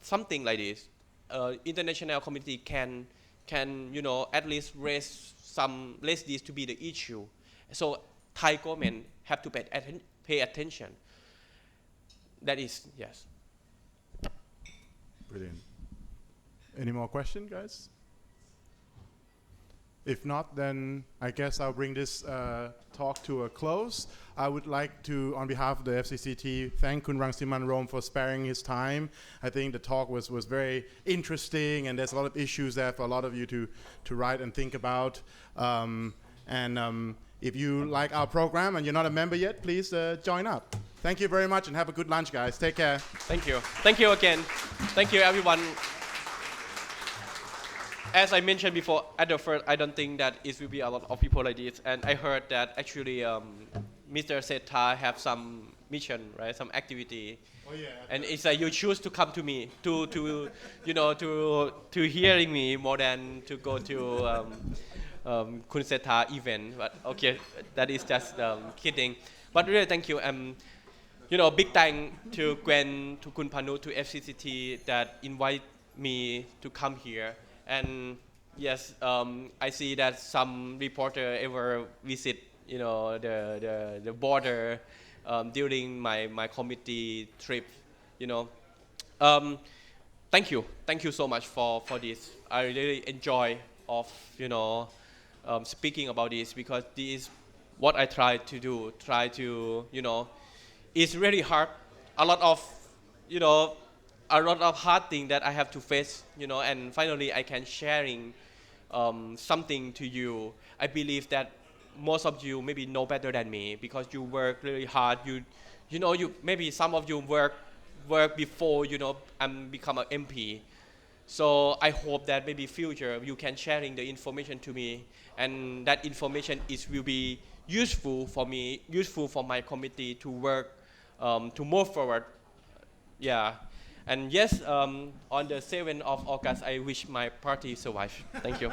something like this, international community can at least raise this to be the issue. So Thai government have to pay attention. That is, yes. Brilliant. Any more questions, guys? If not, then I guess I'll bring this talk to a close. I would like to, on behalf of the FCCT, thank Kun Rangsiman Rome for sparing his time. I think the talk was very interesting, and there's a lot of issues there for a lot of you to write and think about. If you like our program and you're not a member yet, please join up. Thank you very much, and have a good lunch, guys. Take care. Thank you. Thank you again. Thank you, everyone. As I mentioned before, at the first, I don't think that it will be a lot of people like this. And I heard that actually Mr. Setha have some mission, right? Some activity. Oh yeah. And it's like you choose to come to me to hearing me more than to go to Kun Setha event. But okay, that is just kidding. But really, thank you. Big thank to Gwen, to Kun Panu, to FCCT that invite me to come here. And yes, I see that some reporter ever visit, the border during my committee trip, Thank you so much for this. I really enjoy of, speaking about this, because this is what I try to do. It's really hard. A lot of hard things that I have to face, and finally I can sharing something to you. I believe that most of you maybe know better than me, because you work really hard. You maybe some of you work before and become an MP. So I hope that maybe future you can sharing the information to me, and that information will be useful for me, useful for my committee to work to move forward. Yeah. And yes, on the 7th of August, I wish my party survive. Thank you.